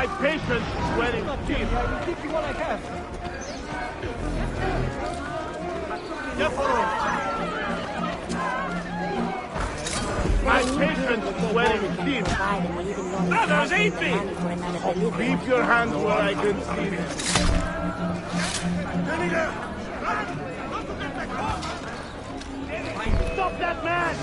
My patience is wearing thin. I will give you what I have. My patience is wearing thin. Brothers, eat me! Keep your hands where I can see them. Stop that man!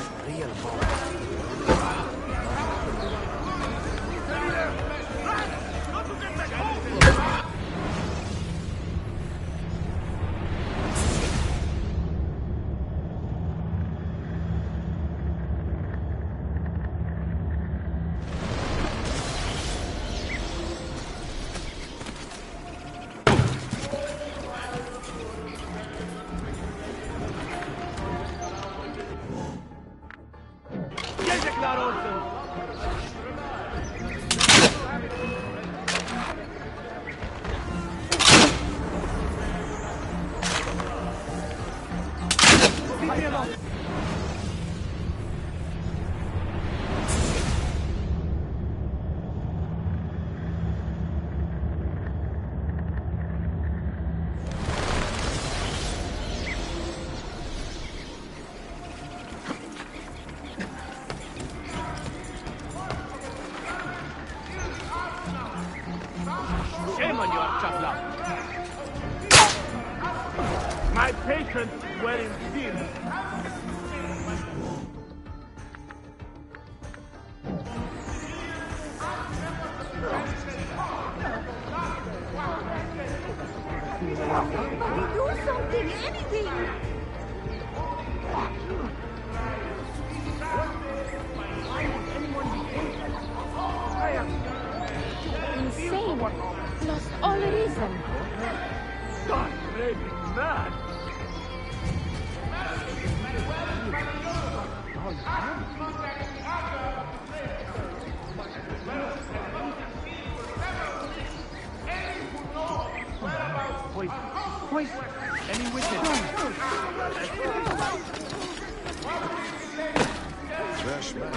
Yazıklar olsun. Shame on you, Chapla. My patience is wearing thin. Do something, anything! Insane! Lost all reason! God, raving mad! Wait, any witness? Fresh man.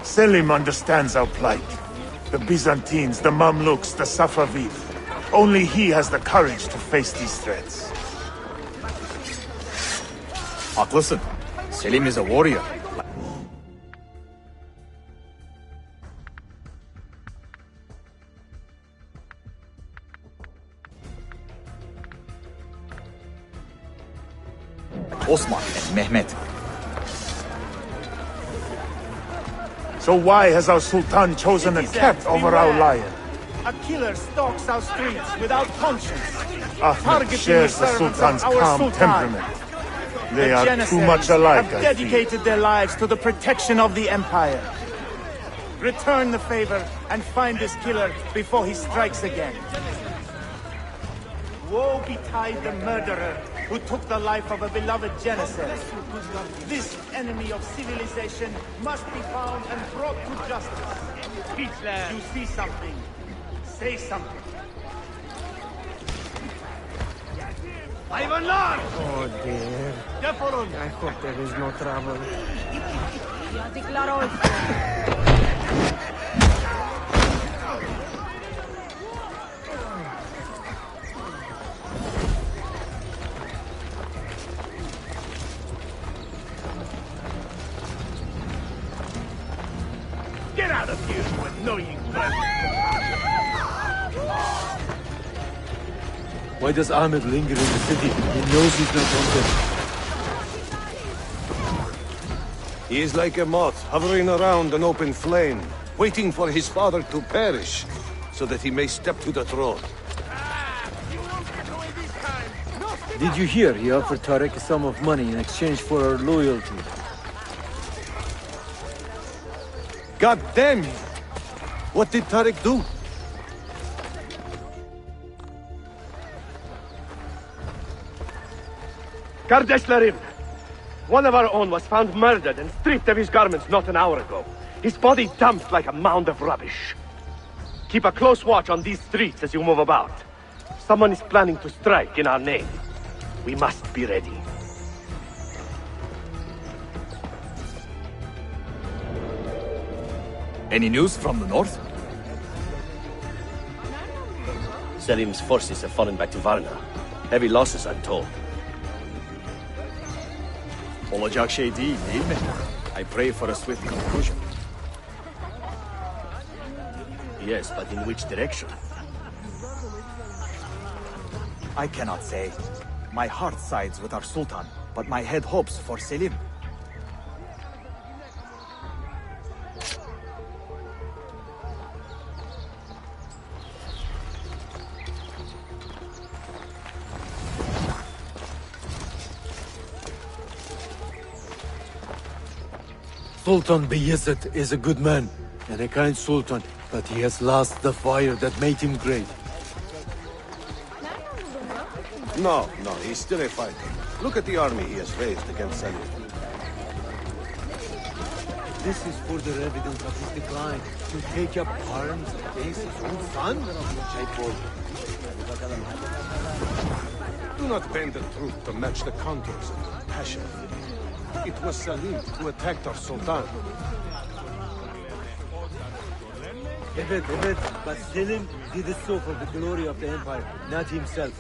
Selim understands our plight. The Byzantines, the Mamluks, the Safavid. Only he has the courage to face these threats. Haklısın. Selim is a warrior. Osman and Mehmet. So why has our Sultan chosen a cat over our lion? A killer stalks our streets without conscience. Ahmed Targeting shares the servants Sultan's of our calm Sultan. temperament. They The are too Janissaries much alike, have I feel. dedicated their lives to the protection of the Empire. Return the favor and find this killer before he strikes again. Woe betide the murderer who took the life of a beloved Janissary. This enemy of civilization must be found and brought to justice. You see something, say something. Hayvanlar! Oh dear. Defolun! I hope there is no trouble. Yazıklar olsun! Get out of here, you annoying brat! Why does Ahmed linger in the city? He knows he's not wanted. He is like a moth hovering around an open flame, waiting for his father to perish, so that he may step to the throne. You won't get away this time! Did you hear he offered Tarek a sum of money in exchange for our loyalty? God damn you! What did Tarek do? Kardeşlerim! One of our own was found murdered and stripped of his garments not an hour ago. His body dumped like a mound of rubbish. Keep a close watch on these streets as you move about. Someone is planning to strike in our name. We must be ready. Any news from the north? Selim's forces have fallen back to Varna. Heavy losses, I'm told. Olacak şey değil mi? I pray for a swift conclusion. Yes, but in which direction? I cannot say. My heart sides with our Sultan, but my head hopes for Selim. Sultan Bayezid is a good man and a kind sultan, but he has lost the fire that made him great. No, he's still a fighter. Look at the army he has raised against Selim. This is further evidence of his decline. To take up arms against his own son? Jaipur. Do not bend the truth to match the contours of your passion. It was Selim who attacked our Sultan. Evet, but Selim did it so for the glory of the empire, not himself.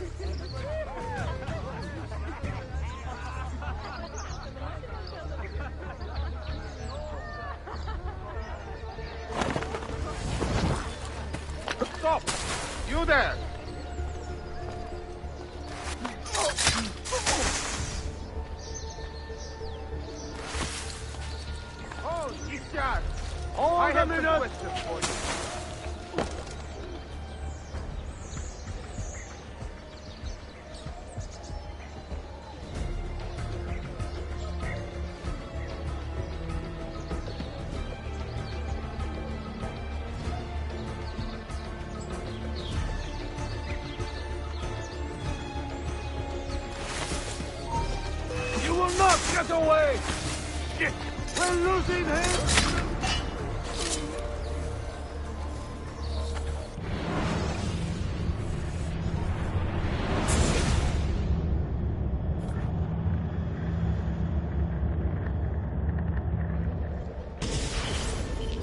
Stop! You there! Oh, ihtiyar! I have a question for you. You will not get away! Shit! We're losing him!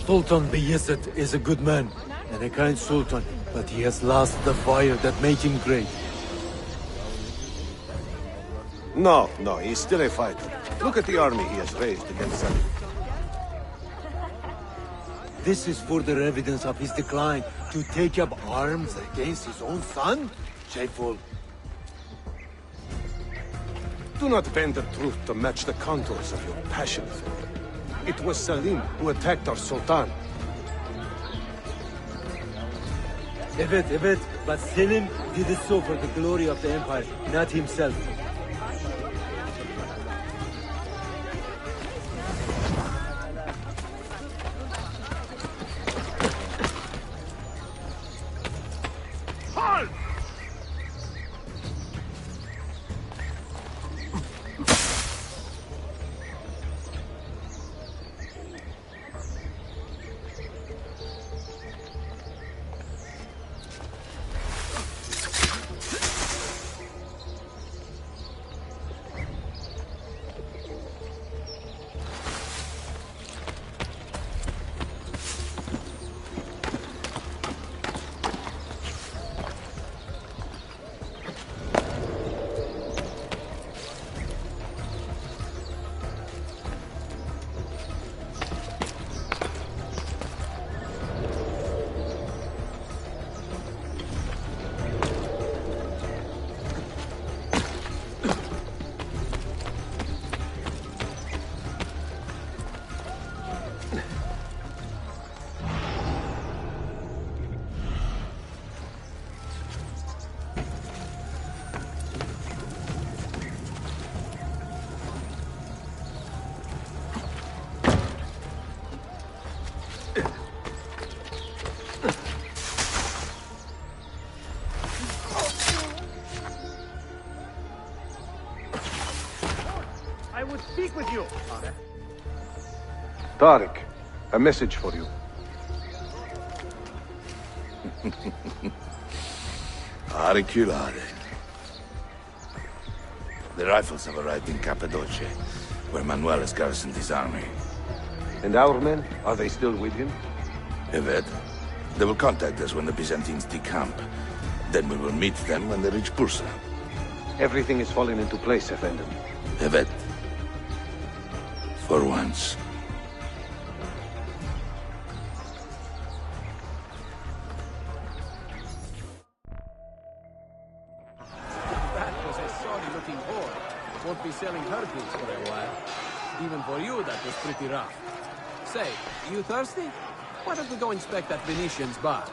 Sultan Bayezid is a good man and a kind sultan, but he has lost the fire that made him great. No, he's still a fighter. Look at the army he has raised against Selim. This is further evidence of his decline. To take up arms against his own son? Shameful. Do not bend the truth to match the contours of your passion for it. It was Selim who attacked our Sultan. Evet, but Selim did it so for the glory of the empire, not himself. Halt! you. Tariq, a message for you. Auriculare. The rifles have arrived in Cappadocia, where Manuel has garrisoned his army. And our men, are they still with him? Evet. They will contact us when the Byzantines decamp. Then we will meet them when they reach Bursa. Everything is falling into place, Effendi. Evet. For once. That was a sorry-looking whore. Won't be selling her goods for a while. Even for you, that was pretty rough. Say, you thirsty? Why don't we go inspect that Venetian's bar?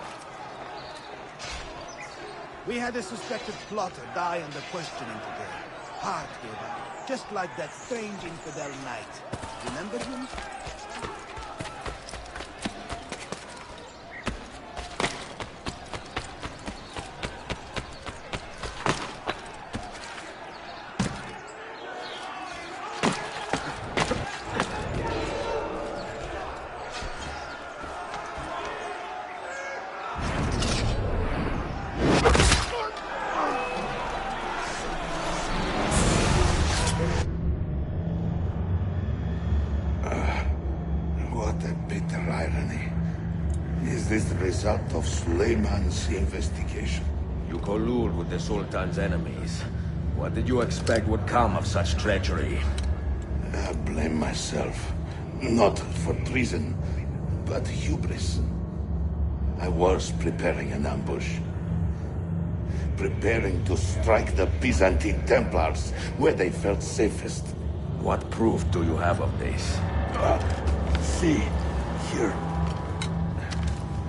We had a suspected plotter die under questioning today. Hart gave up, just like that strange infidel knight. Remember him? What a bitter irony. Is this the result of Suleiman's investigation? You collude with the Sultan's enemies. What did you expect would come of such treachery? I blame myself. Not for treason, but hubris. I was preparing an ambush. Preparing to strike the Byzantine Templars where they felt safest. What proof do you have of this? See, here.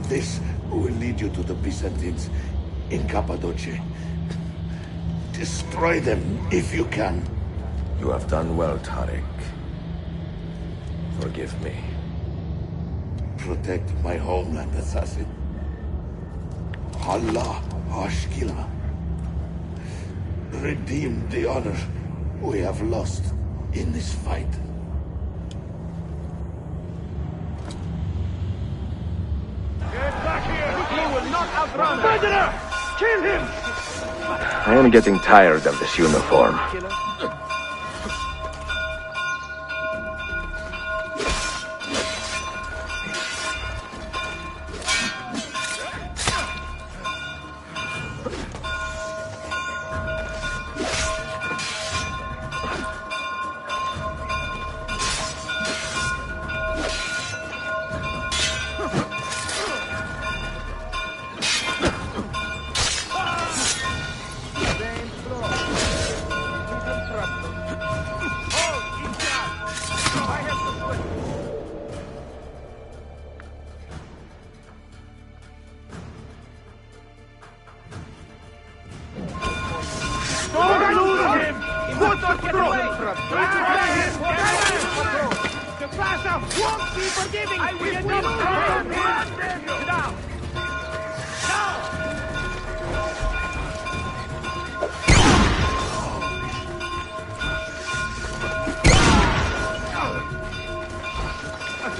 This will lead you to the Byzantines in Cappadocia. Destroy them if you can. You have done well, Tariq. Forgive me. Protect my homeland, assassin. Allah Ashkila. Redeem the honor we have lost in this fight. Murderer! Kill him! I am getting tired of this uniform.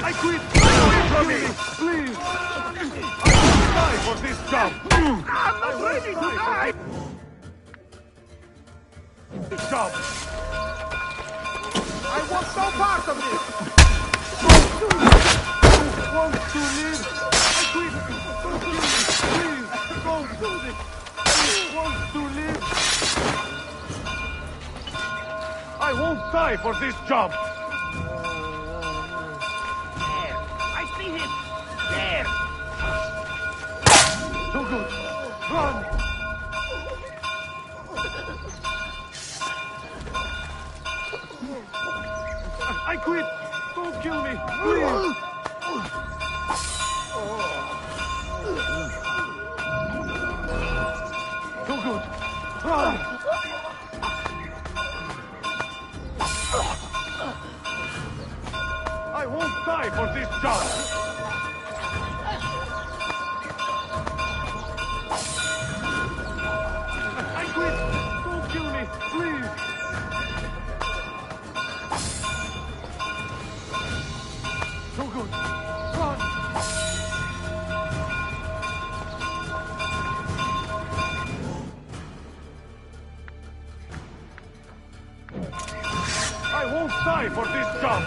I quit! From me! Please! I'll die for this job! I'm not ready to die! This job! I want no part of this! Want to live? I quit! Please! Don't do this! I want to live! I won't die for this job! No good. Run! I quit! Don't kill me! Please! No good. Run! I won't die for this job! Don't kill me, please! die for this job!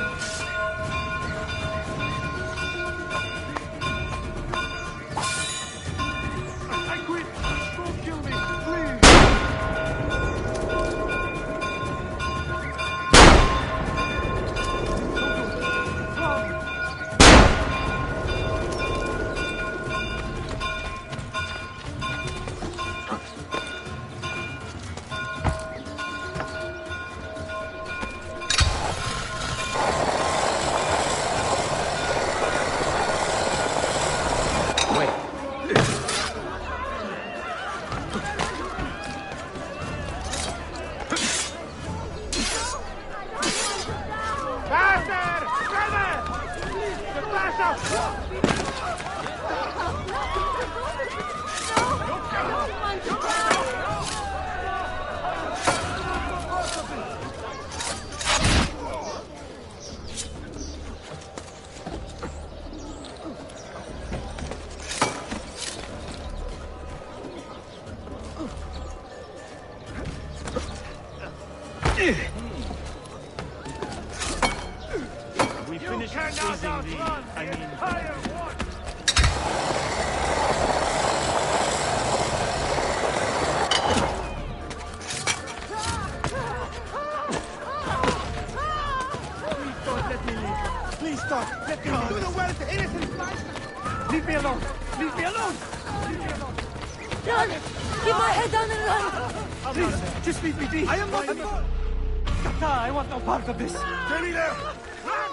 I quit! Don't kill me, please! We finished chasing the... I mean... Please don't let me leave. Please don't. Let me leave. Do the world to innocent life. Leave me alone. Leave me alone. Leave me alone. Run! Keep my head down and run! Please, just leave me be. I am not... Kata, I want no part of this. Stay me there. Run!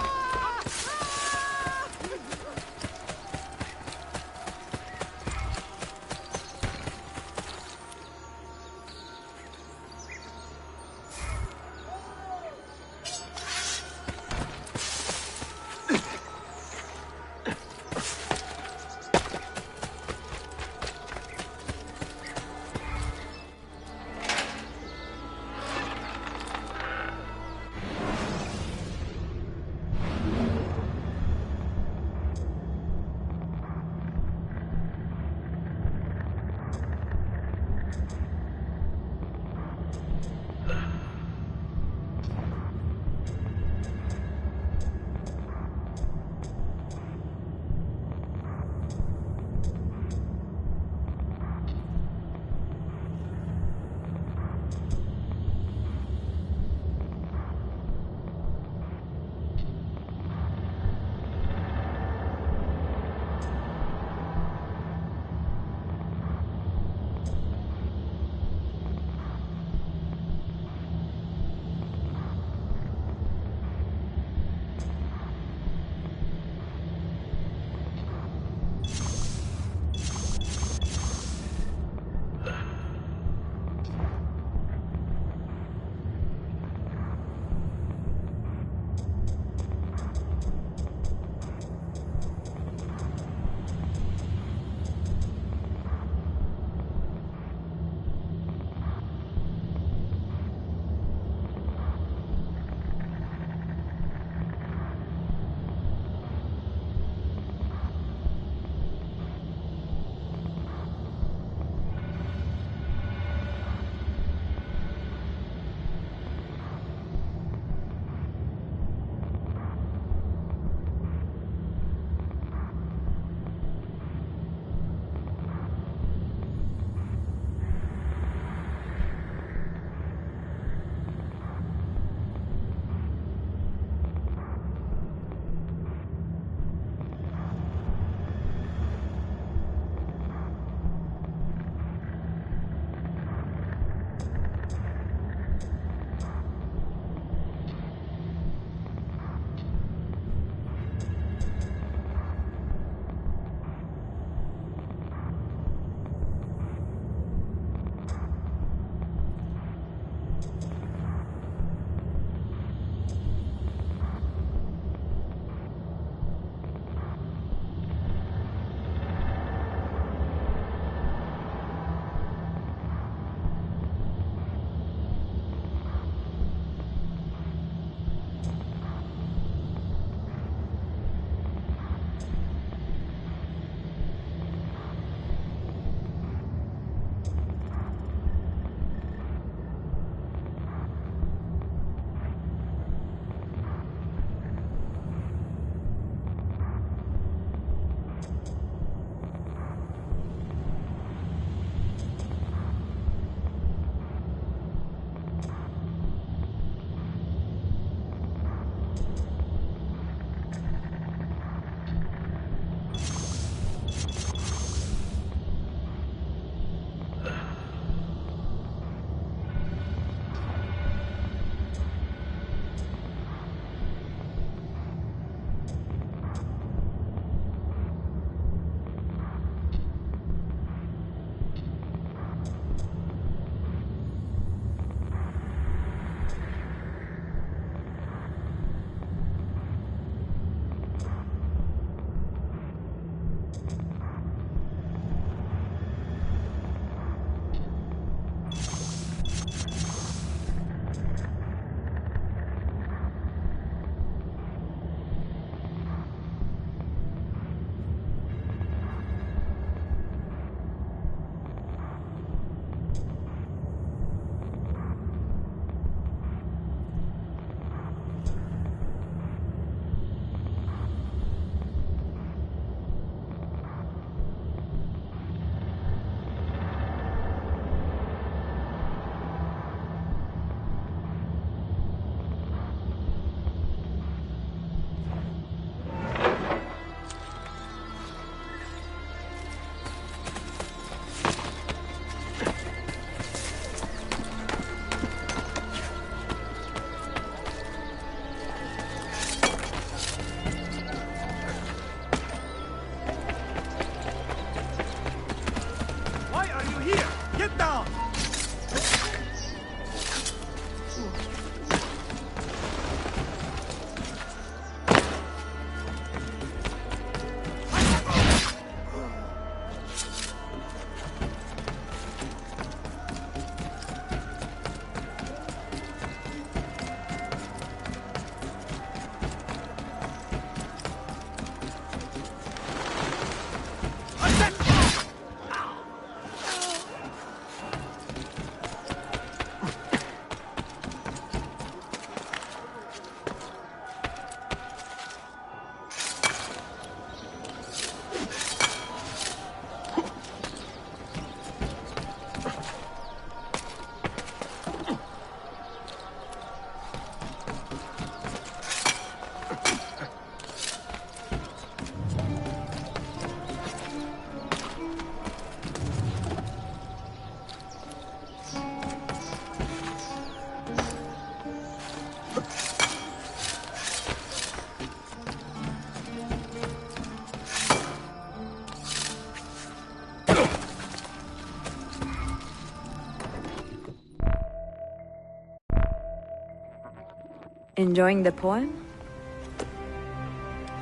Enjoying the poem?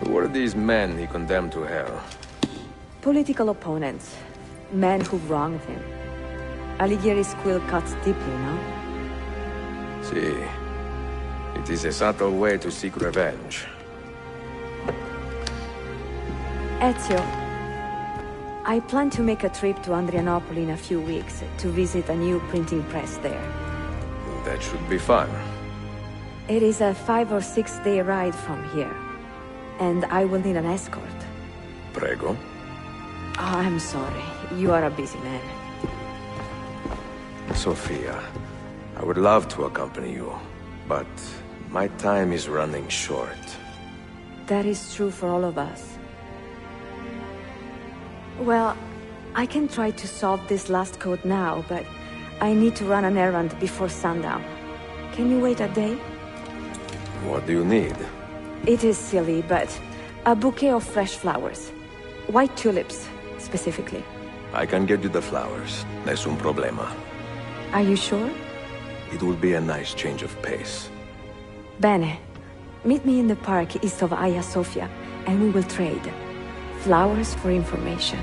Who are these men he condemned to hell? Political opponents. Men who wronged him. Alighieri's quill cuts deeply, no? See, it is a subtle way to seek revenge. Ezio, I plan to make a trip to Andrianople in a few weeks to visit a new printing press there. That should be fun. It is a 5 or 6 day ride from here, and I will need an escort. Prego. Oh, I'm sorry. You are a busy man. Sophia, I would love to accompany you, but my time is running short. That is true for all of us. Well, I can try to solve this last code now, but I need to run an errand before sundown. Can you wait a day? What do you need? It is silly, but a bouquet of fresh flowers. White tulips, specifically. I can get you the flowers. Nessun problema. Are you sure? It will be a nice change of pace. Bene. Meet me in the park east of Hagia Sophia, and we will trade. Flowers for information.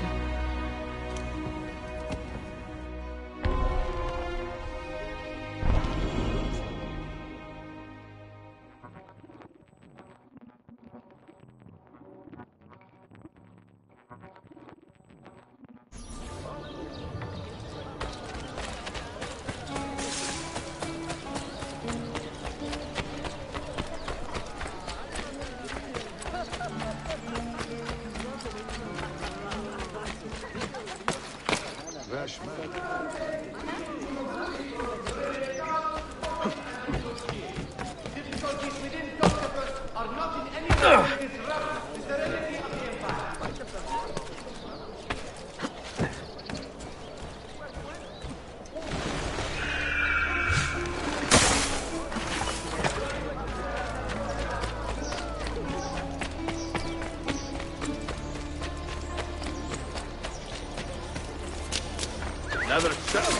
Another shot.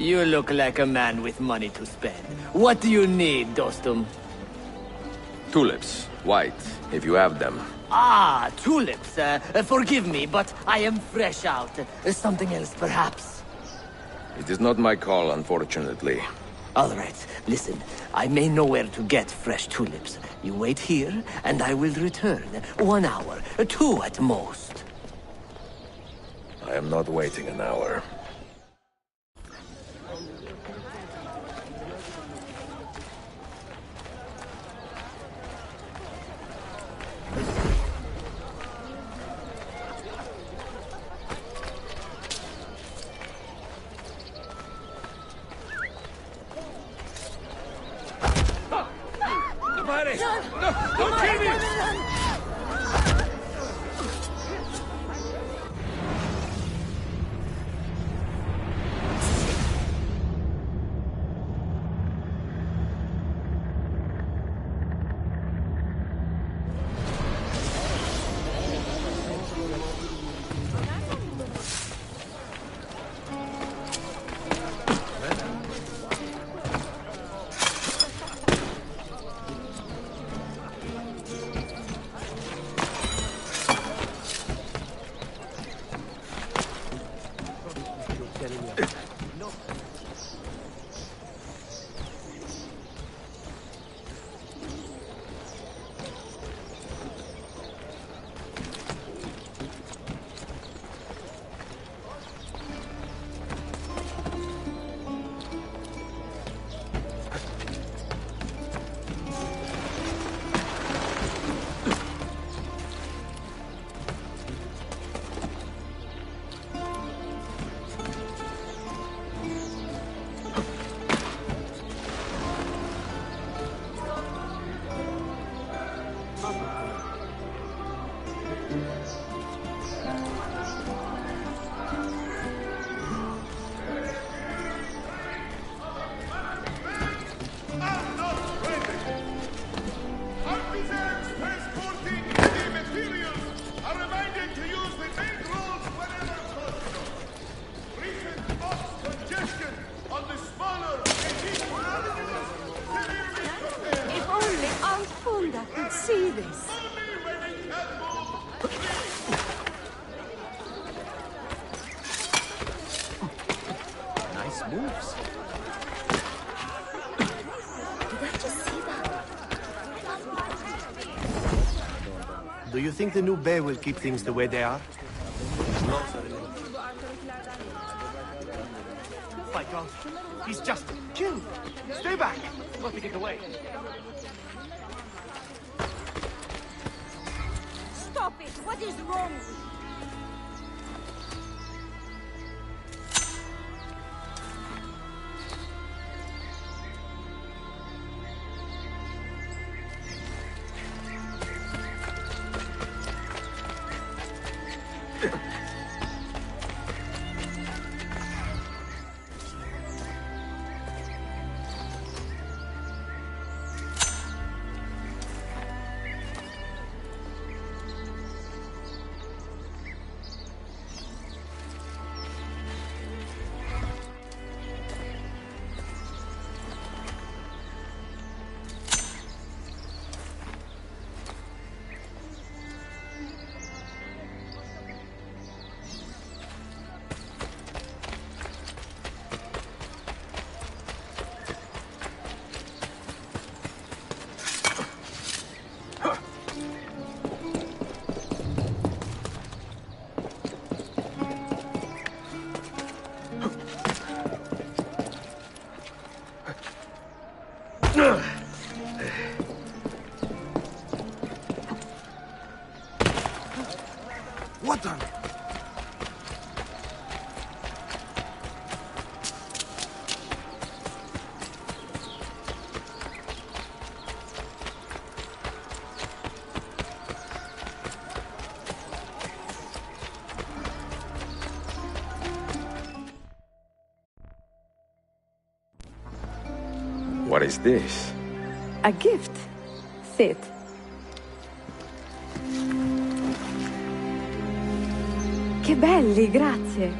You look like a man with money to spend. What do you need, Dostum? Tulips. White, if you have them. Ah, tulips. Forgive me, but I am fresh out. Something else, perhaps? It is not my call, unfortunately. All right, listen. I may know where to get fresh tulips. You wait here, and I will return. 1 hour, 2 at most. I am not waiting an hour. Don't kill me! See this. Nice moves. Did I just see that? Do you think the new Bey will keep things the way they are? My God, he's just killed. Stay back. Got to get away. Stop it! What is wrong? What the? What is this? A gift. Sit. Che belli, grazie.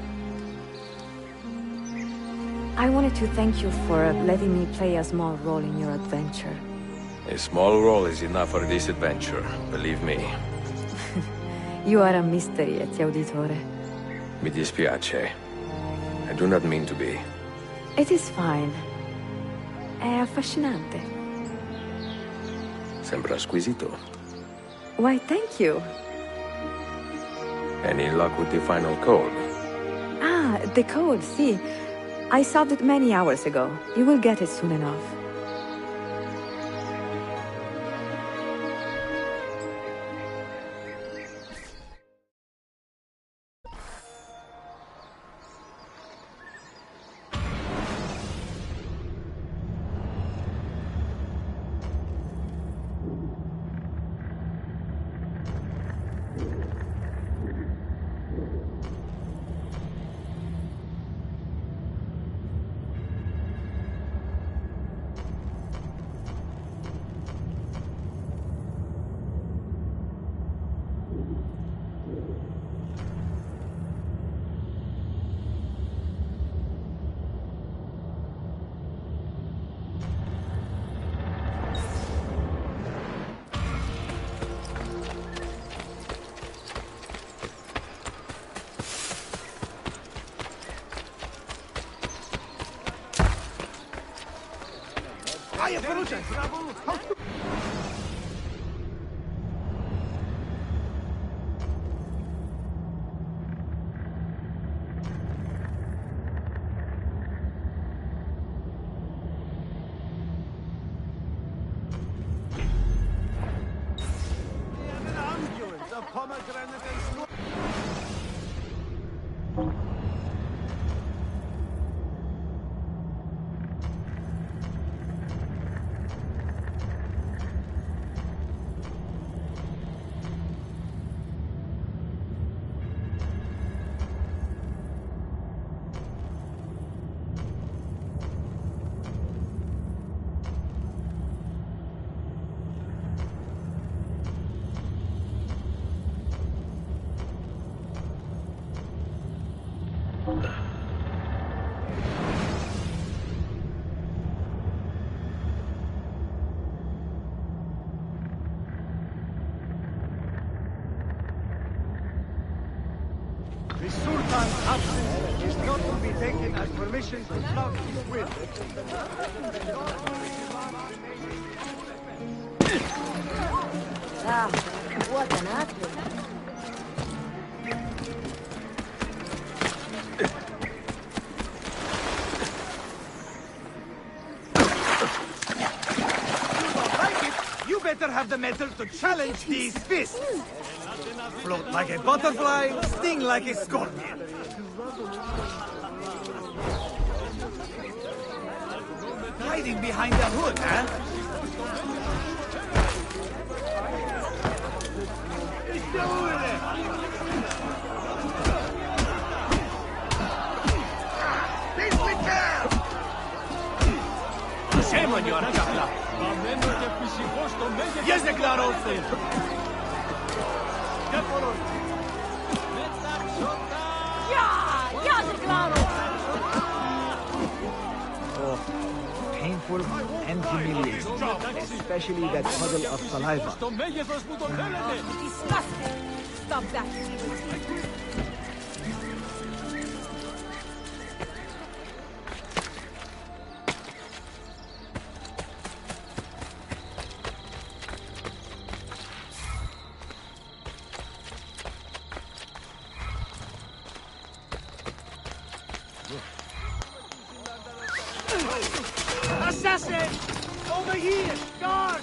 I wanted to thank you for letting me play a small role in your adventure. A small role is enough for this adventure, believe me. You are a mystery, edzio auditore. Mi dispiace. I do not mean to be. It is fine. È affascinante. Sembra squisito. Why, thank you. Any luck with the final code? Ah, the code, see. I solved it many hours ago. You will get it soon enough. The Sultan's absence is not to be taken as permission to flout his will. Ah, what an athlete. You better have the metal to challenge these fists. Float like a butterfly, sting like a scorpion. Hiding behind the hood, huh? Siemon, you are Jest deklarał syn! Ja deklaro! Oh, painful and humiliating, especially that puddle of saliva. Disgusting! Stop that! Assassin! Over here! Guard!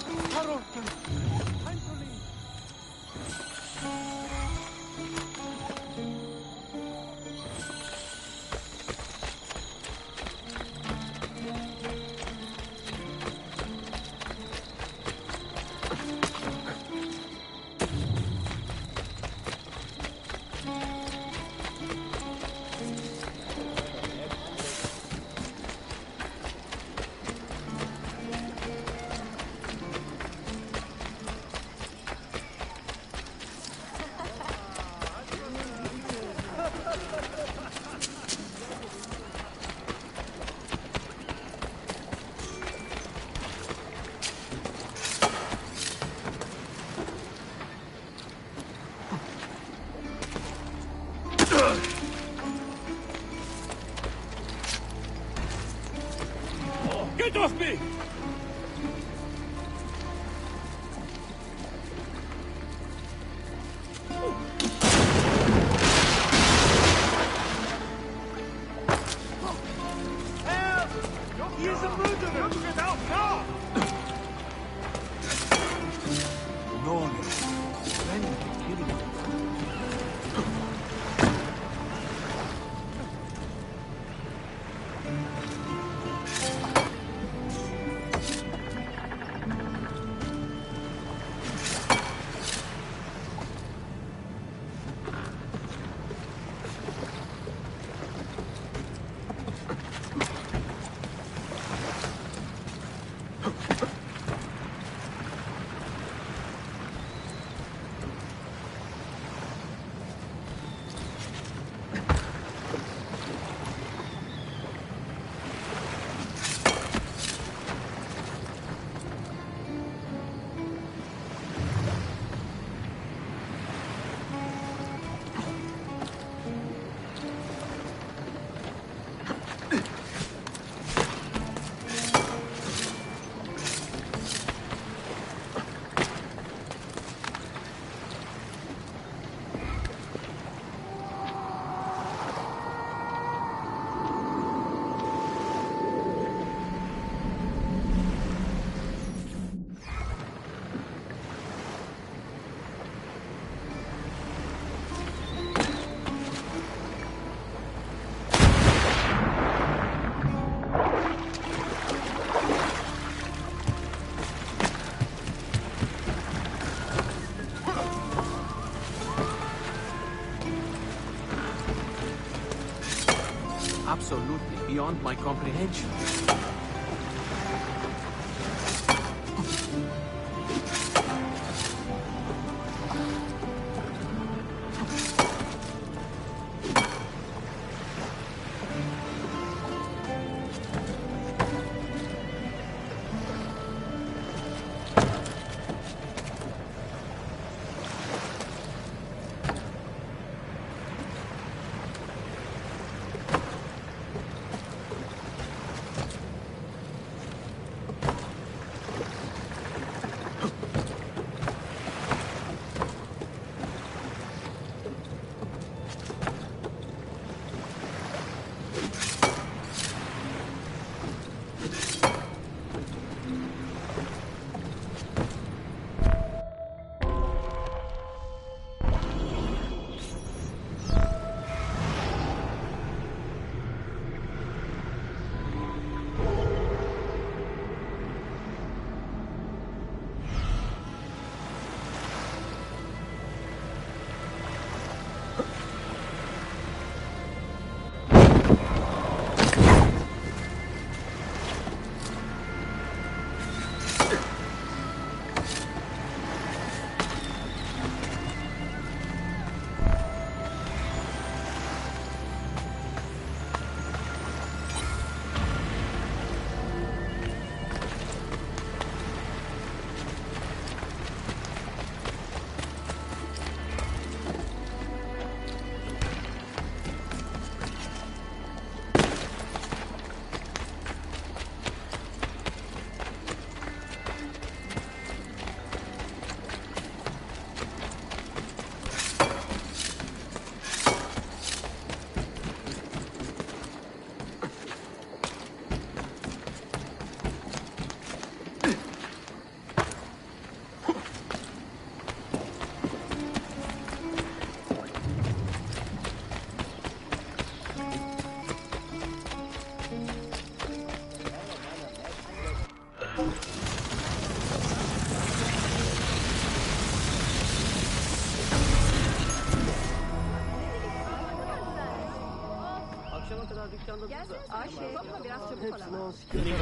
Absolutely beyond my comprehension.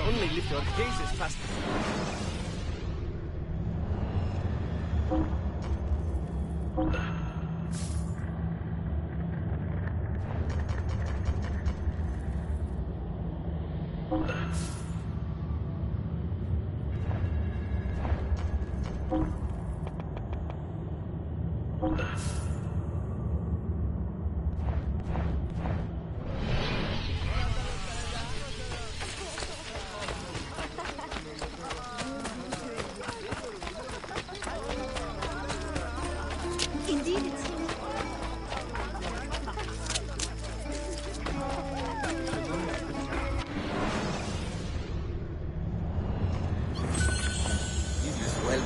Only lift your gazes past. Indeed, it seems. It is well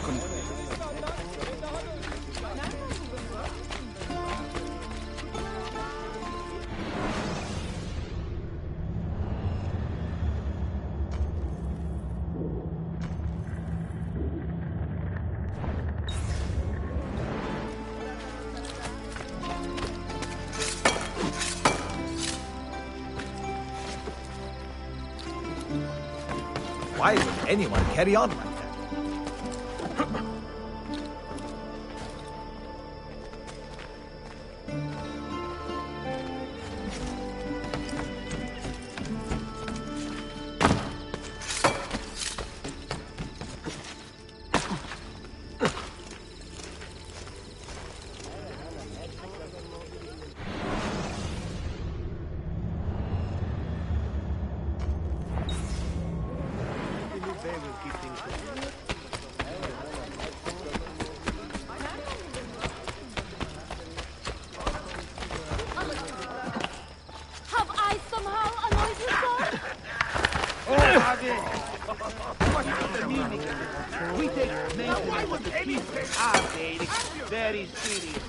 Why would anyone carry on like that? Have I somehow annoyed you, sir? What is the meaning? We take maintenance of the people our day very seriously.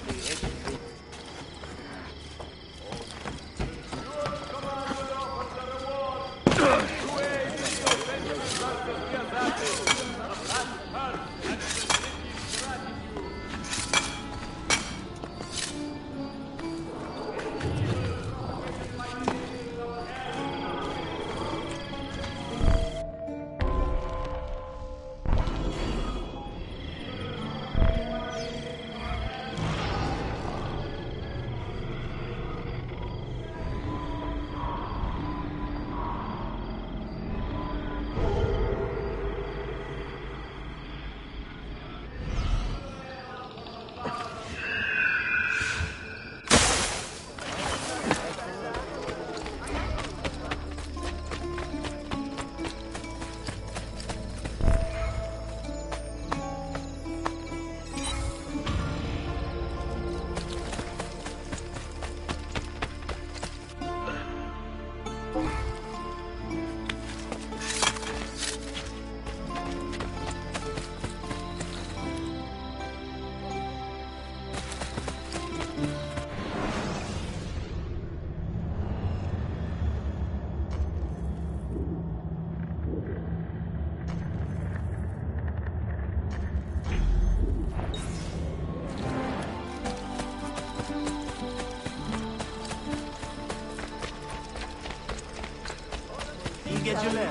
Geceler.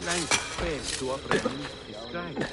Rank space to operate is right.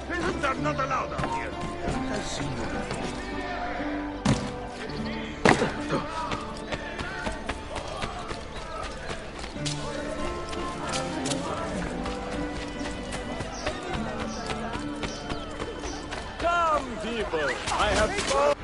Peasants are not allowed out here. I've seen you before. Come, people! I have spoken!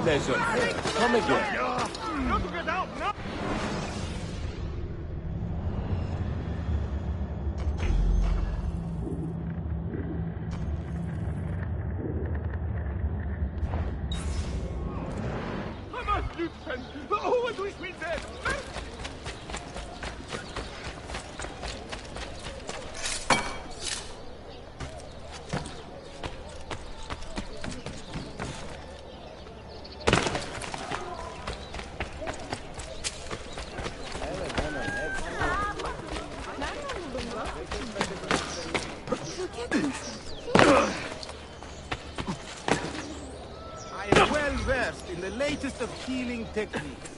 Pleasure. Come again. Not to get out now! Aber Lützen! Oh, du ich will sehen! I am well versed in the latest of healing techniques.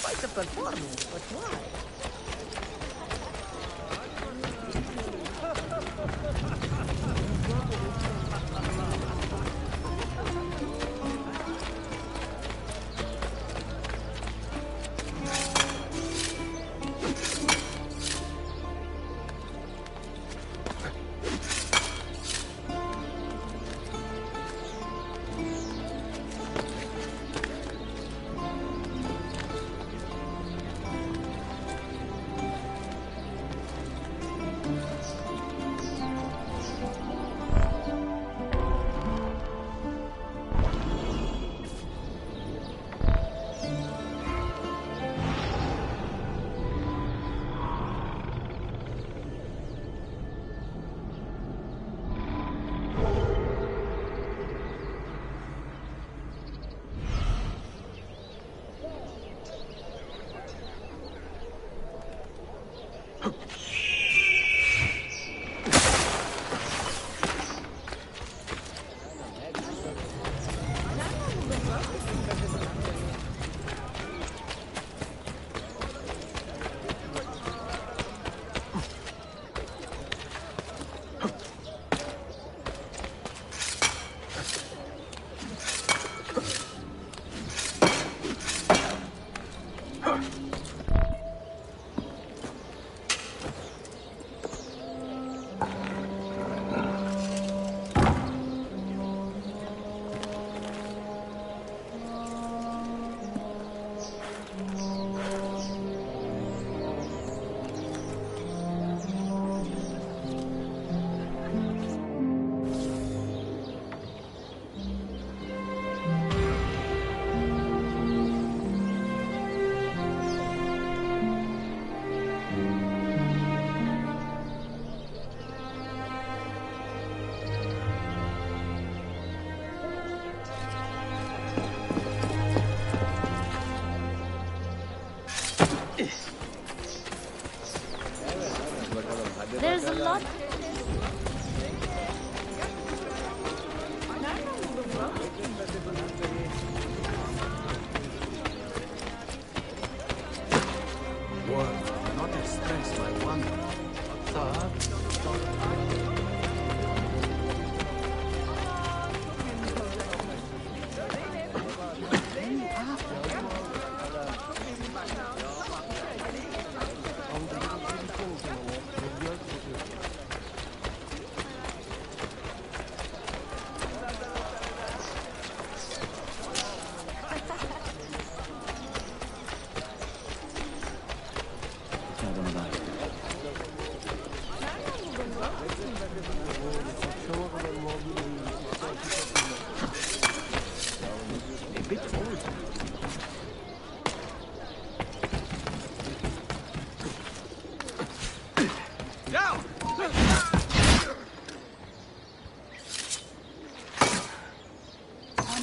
Quite a performance, but why? lot. World, not express my wonder.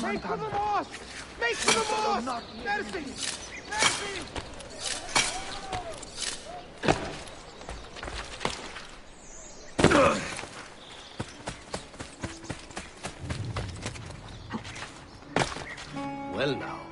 Make for the moss! Make for the moss! Mercy! Mercy! Well now.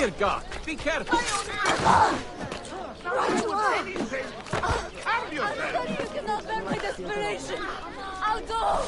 Dear God, be careful! I'm sorry you cannot bear my desperation! I'll go!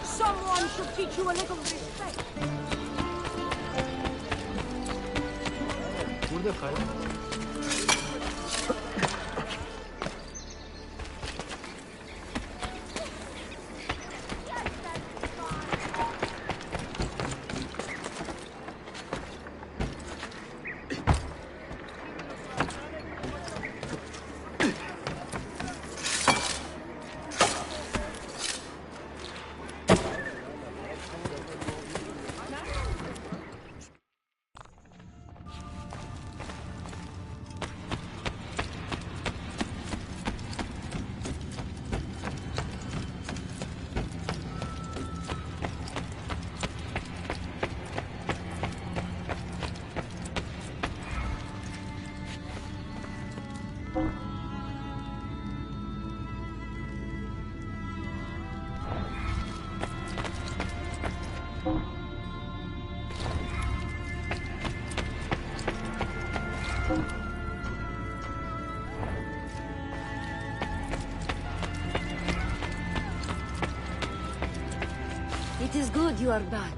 Someone should teach you a little respect. It is good you are back.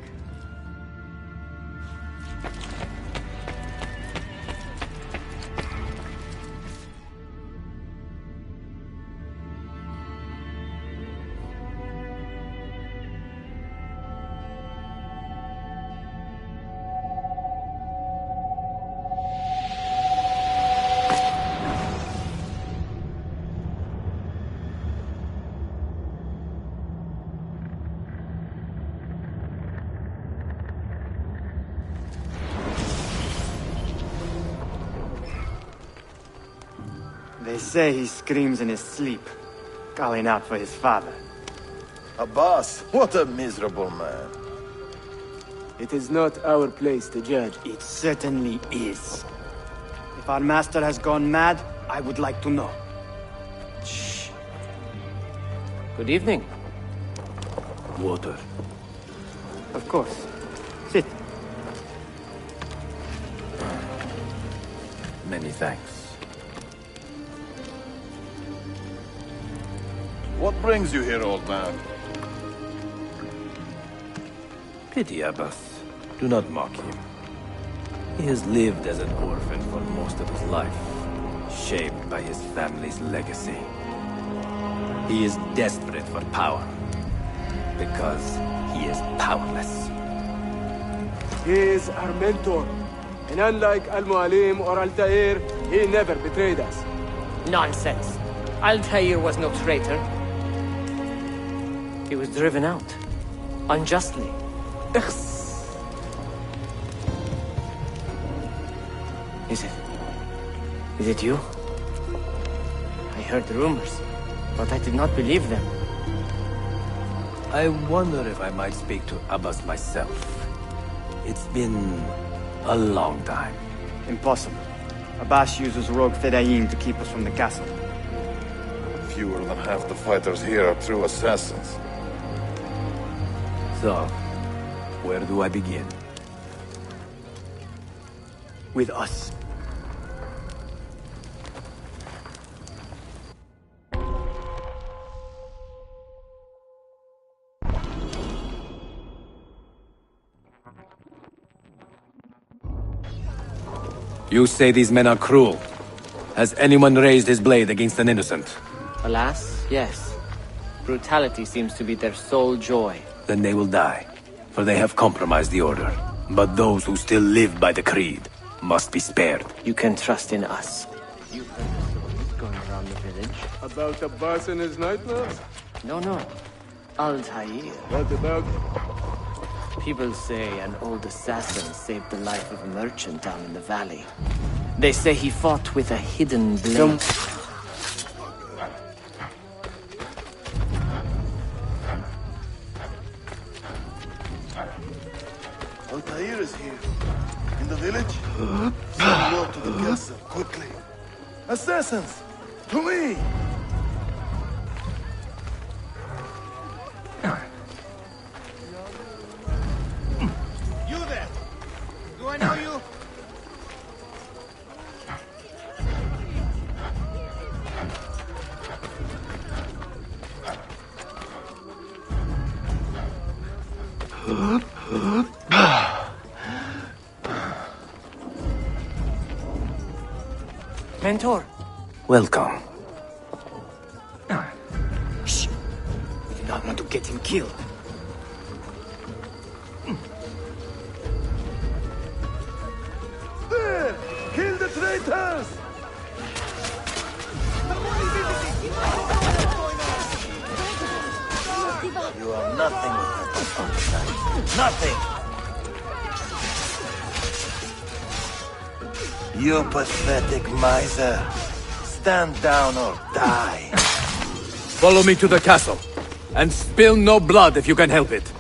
They say he screams in his sleep, calling out for his father. Abbas, what a miserable man. It is not our place to judge. It certainly is. If our master has gone mad, I would like to know. Shh. Good evening. Water. Of course. Sit. Many thanks. What brings you here, old man? Pity Abbas. Do not mock him. He has lived as an orphan for most of his life, shaped by his family's legacy. He is desperate for power, because he is powerless. He is our mentor. And unlike Al-Mualim or Altair, he never betrayed us. Nonsense. Altair was no traitor. He was driven out. Unjustly. Is it you? I heard rumors, but I did not believe them. I wonder if I might speak to Abbas myself. It's been a long time. Impossible. Abbas uses rogue Fedayeen to keep us from the castle. Fewer than half the fighters here are true assassins. So, where do I begin? With us. You say these men are cruel. Has anyone raised his blade against an innocent? Alas, yes. Brutality seems to be their sole joy. Then they will die, for they have compromised the Order. But those who still live by the Creed must be spared. You can trust in us. You heard the stories going around the village? About Abbas and his nightmares? No. Altair. What about... People say an old assassin saved the life of a merchant down in the valley. They say he fought with a hidden blade. Altair is here. In the village? Send word to the castle, quickly. Assassins! To me! You there! Do I know you? Mentor! Welcome. Shh! We do not want to get him killed. There! Kill the traitors! You are nothing with them. Nothing! You pathetic miser. Stand down or die. Follow me to the castle. And spill no blood if you can help it.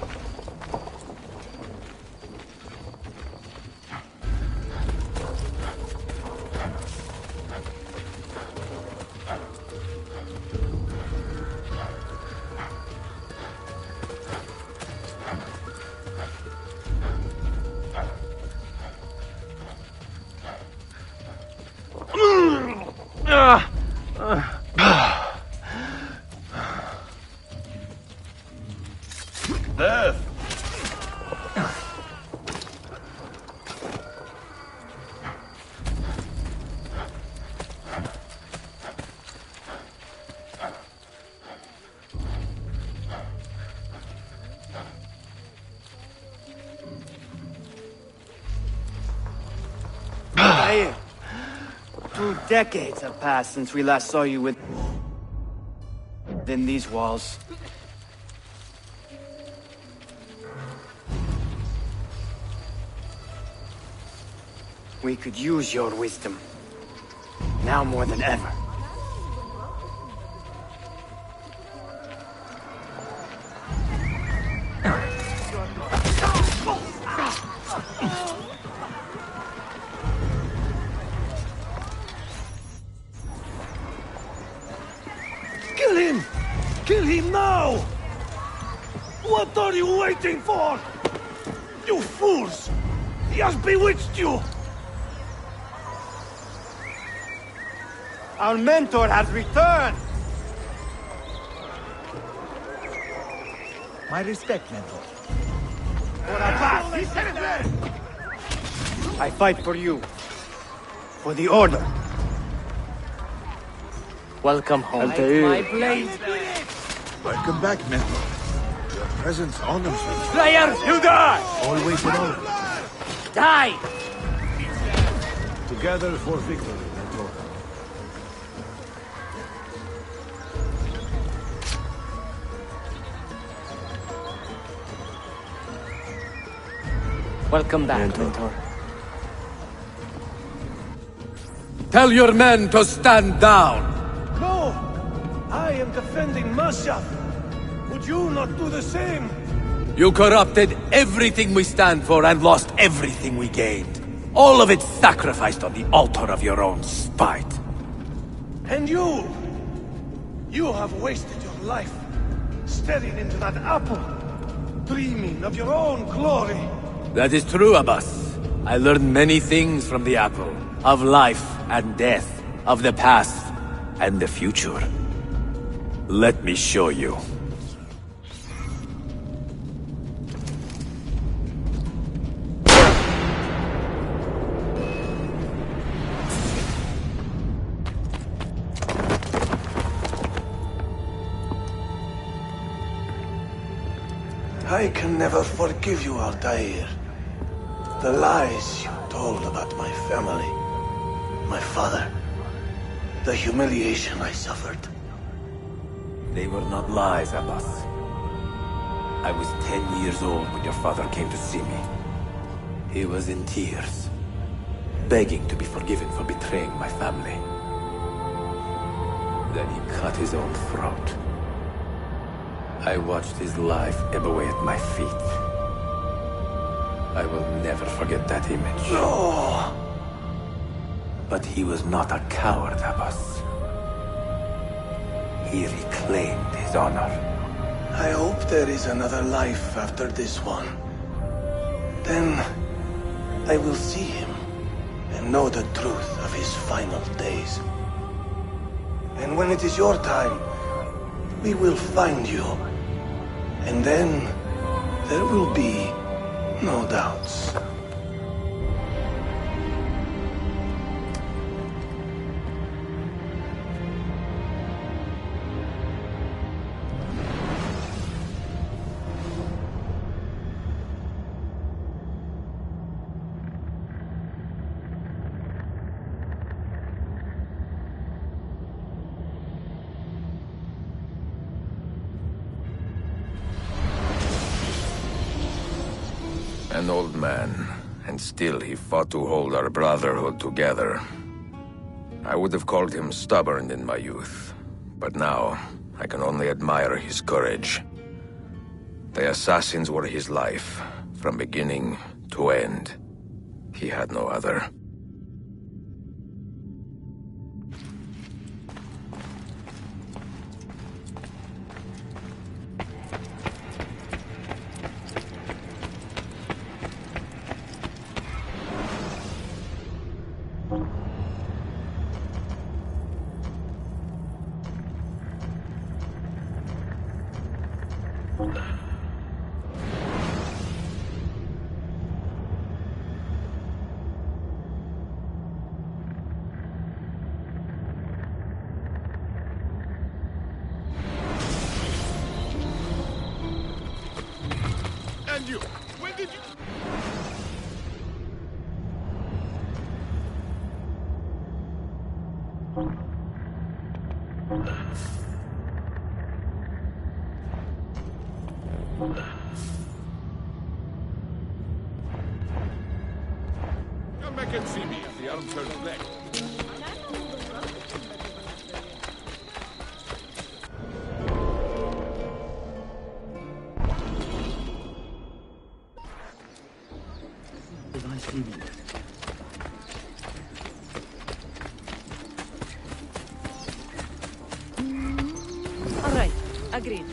Death! Altair, 2 decades have passed since we last saw you within these walls. We could use your wisdom. Now more than ever. Kill him! Kill him now! What are you waiting for? You fools! He has bewitched you! Our mentor has returned! My respect, mentor. I fight for you. For the Order. Welcome home. Altair. Welcome back, mentor. Your presence honors me. Slayer, you die! Always and always. Die! Together for victory, mentor. Welcome back, mentor. Tell your men to stand down! No! I am defending Masha! Would you not do the same? You corrupted everything we stand for and lost everything we gained. All of it sacrificed on the altar of your own spite. And you! You have wasted your life, staring into that apple, dreaming of your own glory. That is true, Abbas. I learned many things from the apple. Of life and death. Of the past and the future. Let me show you. I can never forgive you, Altair. The lies you told about my family, my father, the humiliation I suffered. They were not lies, Abbas. I was 10 years old when your father came to see me. He was in tears, begging to be forgiven for betraying my family. Then he cut his own throat. I watched his life ebb away at my feet. I will never forget that image. No! But he was not a coward, Abbas. He reclaimed his honor. I hope there is another life after this one. Then I will see him and know the truth of his final days. And when it is your time, we will find you. And then there will be no doubts. An old man, and still he fought to hold our brotherhood together. I would have called him stubborn in my youth, but now I can only admire his courage. The assassins were his life, from beginning to end. He had no other. And you, when did you... Come back and see me if the arm turns black. All right, agreed.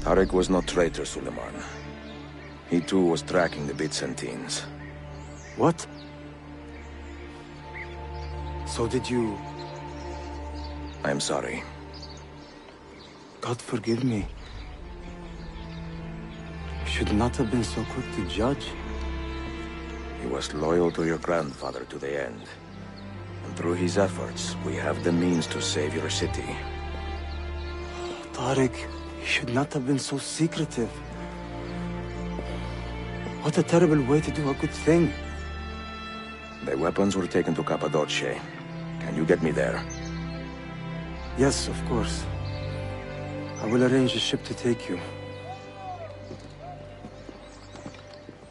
Tarek was no traitor, Suleiman. He too was tracking the Byzantines. What? So did you... I am sorry. God forgive me. You should not have been so quick to judge. He was loyal to your grandfather to the end. And through his efforts, we have the means to save your city. Tariq, you should not have been so secretive. What a terrible way to do a good thing. The weapons were taken to Cappadocia. Can you get me there? Yes, of course. I will arrange a ship to take you.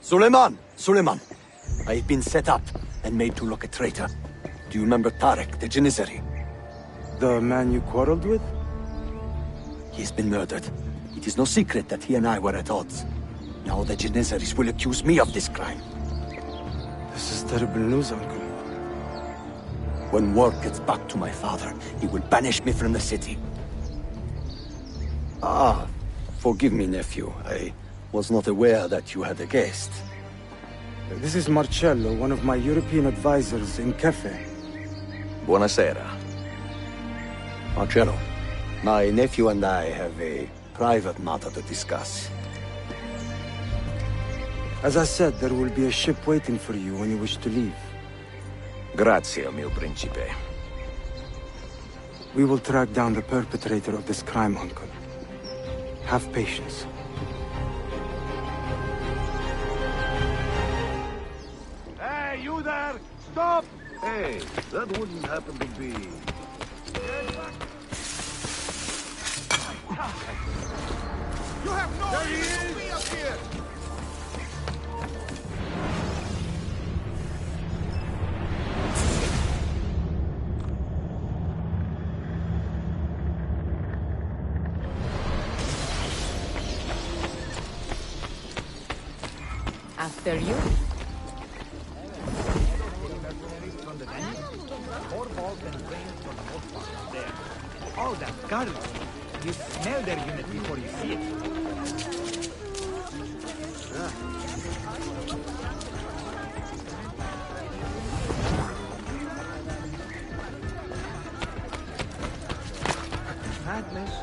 Suleiman! Suleiman! I've been set up and made to look a traitor. Do you remember Tarek, the Janissary? The man you quarreled with? He's been murdered. It is no secret that he and I were at odds. Now the Janissaries will accuse me of this crime. This is terrible news, Uncle. When word gets back to my father, he will banish me from the city. Ah, forgive me, nephew. I was not aware that you had a guest. This is Marcello, one of my European advisors in Cafe. Buonasera. Marcello, my nephew and I have a private matter to discuss. As I said, there will be a ship waiting for you when you wish to leave. Grazie, mio principe. We will track down the perpetrator of this crime, Uncle. Have patience. Hey, you there! Stop! Hey, that wouldn't happen to be... You have no reason to be up here! After you. Oh, that garlic. You smell their unit before you see it. Madness.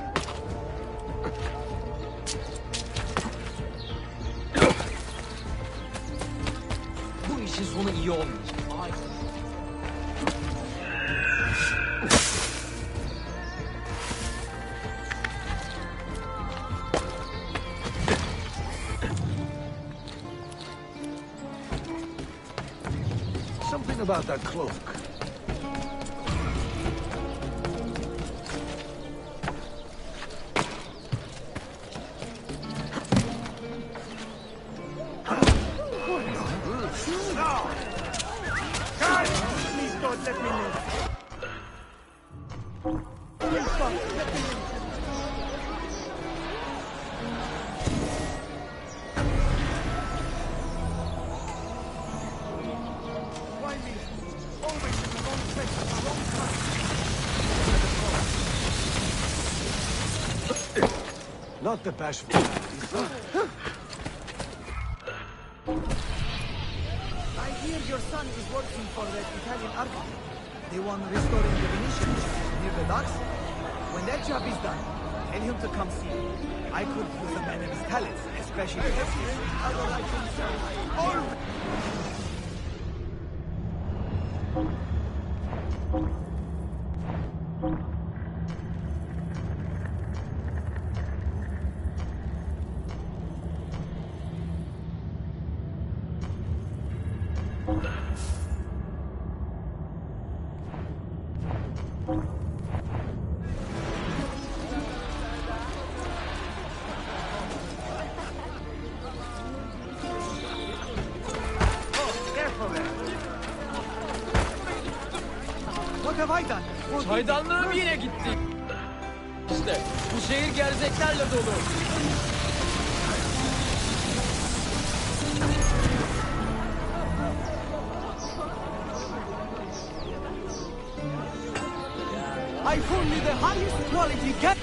Bu işin sonu iyi olmayacak. Something about that cloak. Please don't let me live. Please don't let me live. Why me? Always in the wrong place at the wrong time. Not the bashful. I hear your son is working for the Italian army. They want restoring the Venetians near the docks. When that job is done, tell him to come see me. I could use a man of his talents, especially What have I done? Çaydanlığım yine gitti. İşte bu şehir gerzeklerle dolu. I found you the highest quality gas.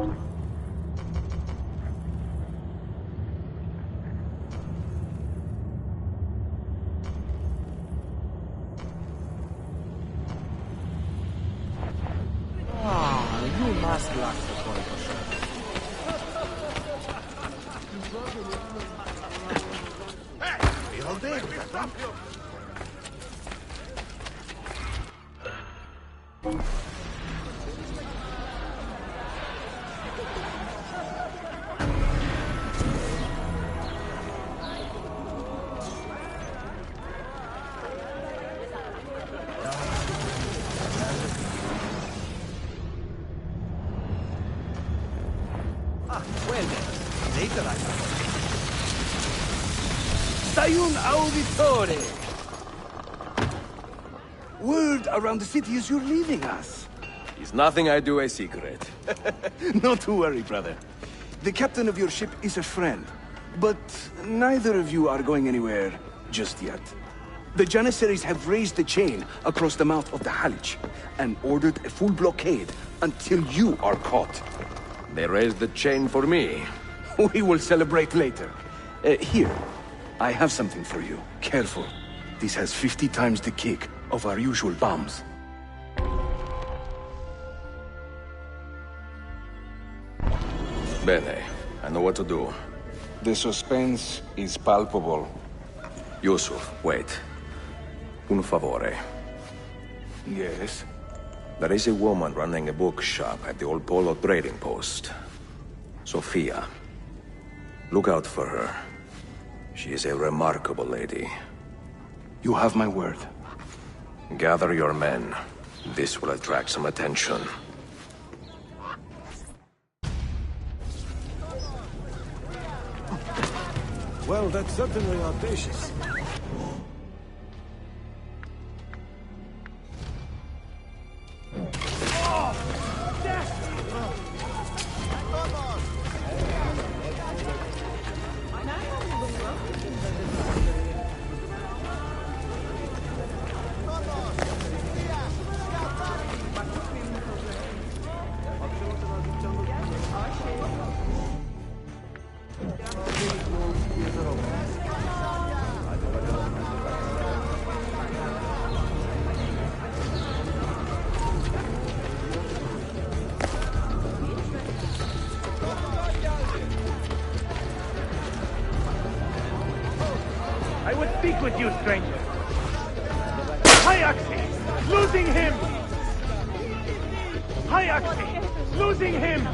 You must lock the point. Well then, later I Sayun Auditore! Word around the city is you're leaving us. Is nothing I do a secret. Not to worry, brother. The captain of your ship is a friend, but neither of you are going anywhere just yet. The Janissaries have raised the chain across the mouth of the Halich and ordered a full blockade until you are caught. They raised the chain for me. We will celebrate later. Here, I have something for you. Careful. This has 50 times the kick of our usual bombs. Bene, I know what to do. The suspense is palpable. Yusuf, wait. Un favore. Yes? There is a woman running a bookshop at the old Polo trading post. Sophia. Look out for her. She is a remarkable lady. You have my word. Gather your men. This will attract some attention. Well, that's certainly audacious. I would speak with you, stranger. Hayaxi! Losing him! Hayaxi! Losing him!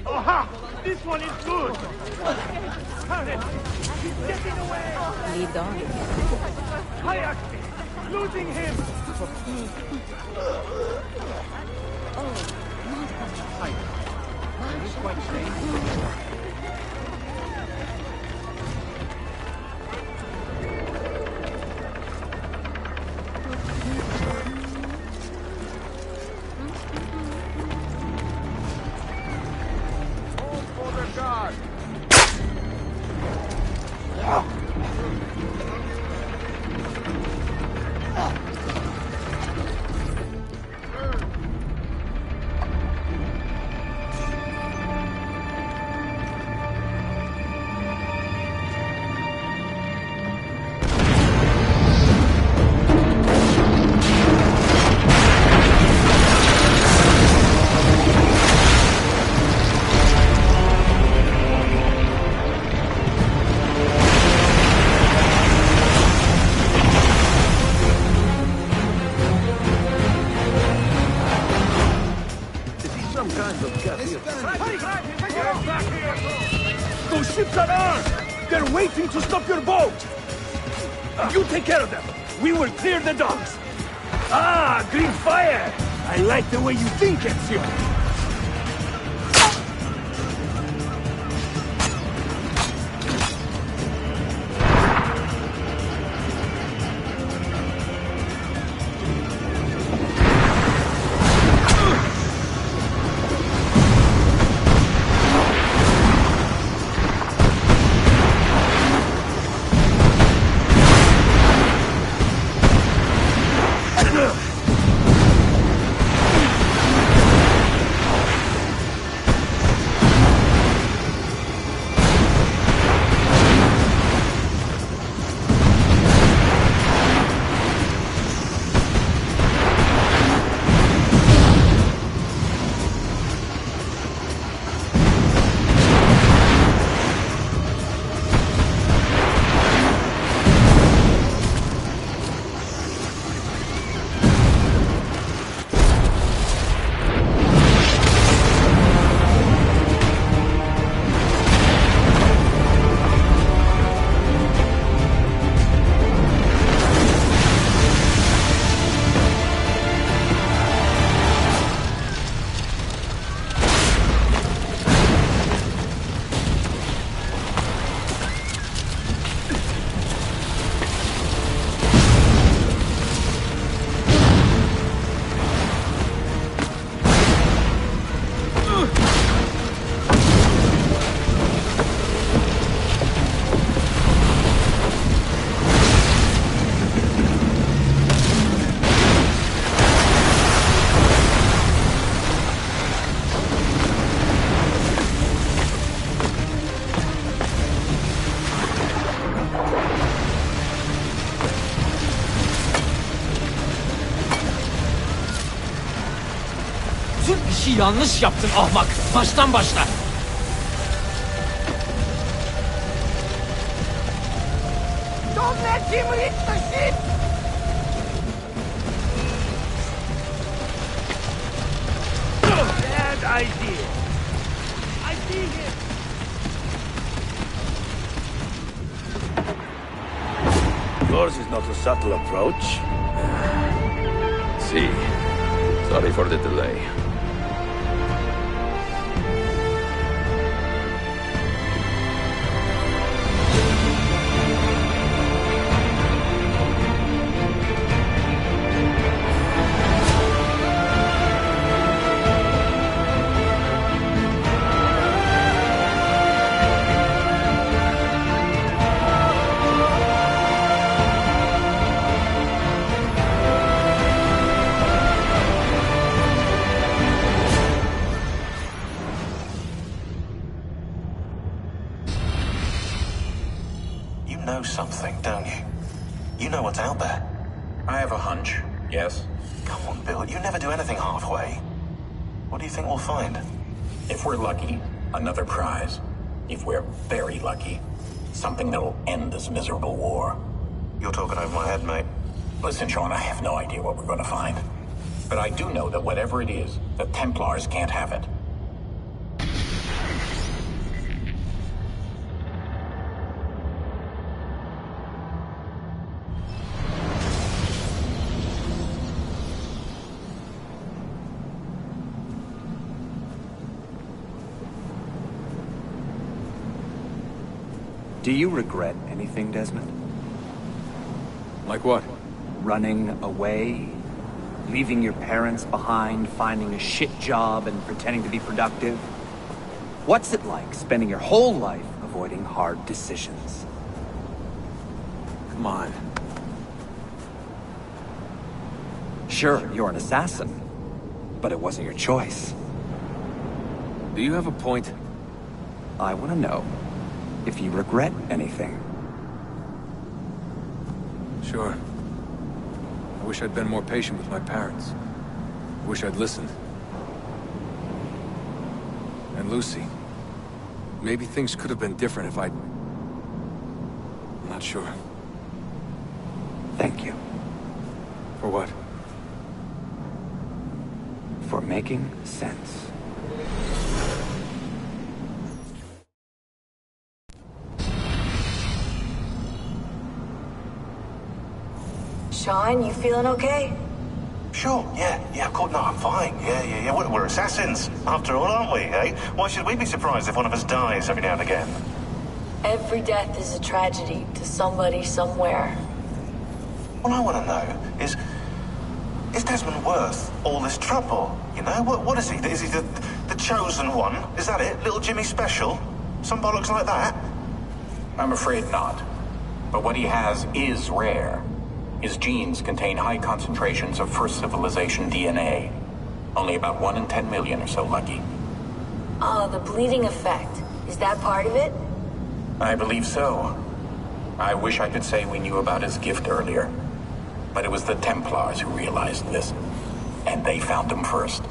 Aha! This one is good! Harris! He's getting away! Lead on. Hayaxi! Losing him! It is quite safe. Those ships are armed! They're waiting to stop your boat! You take care of them! We will clear the docks! Ah, green fire! I like the way you think, Ezio! yanlış yaptın ahmak. Baştan başla. Don't let him reach the ship! Bad idea. I see him. Yours is not a subtle approach. See. Sorry for the delay. Know something, don't you? You know what's out there. I have a hunch, yes. Come on, Bill, you never do anything halfway. What do you think we'll find? If we're lucky, another prize. If we're very lucky, something that'll end this miserable war. You're talking over my head, mate. Listen, Sean, I have no idea what we're going to find. But I do know that whatever it is, the Templars can't have it. Do you regret anything, Desmond? Like what? Running away? Leaving your parents behind, finding a shit job, and pretending to be productive? What's it like spending your whole life avoiding hard decisions? Come on. Sure, you're an assassin, but it wasn't your choice. Do you have a point? I want to know if you regret anything. Sure. I wish I'd been more patient with my parents. I wish I'd listened. And Lucy. Maybe things could have been different if I'd... I'm not sure. Thank you. For what? For making sense. Sean, you feeling okay? Sure, yeah, of course, no, I'm fine. Yeah, we're assassins, after all, aren't we, eh? Why should we be surprised if one of us dies every now and again? Every death is a tragedy to somebody somewhere. What I want to know is Desmond worth all this trouble, you know? What is he? Is he the chosen one? Is that it? Little Jimmy Special? Some bollocks like that? I'm afraid not. But what he has is rare. His genes contain high concentrations of First Civilization DNA. Only about 1 in 10 million are so lucky. Oh, the bleeding effect. Is that part of it? I believe so. I wish I could say we knew about his gift earlier. But it was the Templars who realized this. And they found him first.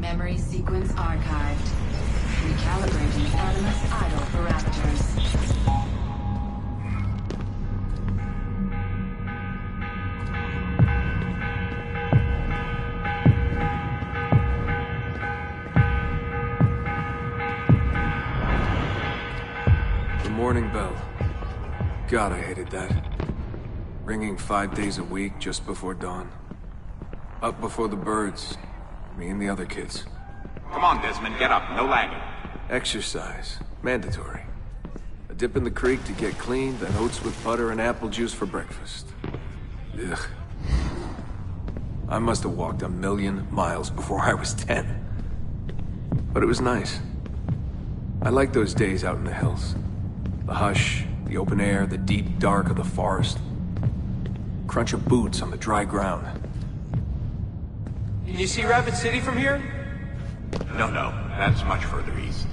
Memory sequence archived. Recalibrating Animus idle parameters. The morning bell. God, I hated that. Ringing 5 days a week just before dawn. Up before the birds. Me and the other kids. Come on, Desmond, get up. No lagging. Exercise. Mandatory. A dip in the creek to get clean, then oats with butter and apple juice for breakfast. Ugh. I must have walked 1,000,000 miles before I was 10. But it was nice. I liked those days out in the hills. The hush, the open air, the deep dark of the forest. Crunch of boots on the dry ground. Can you see Rapid City from here? No, that's much further east.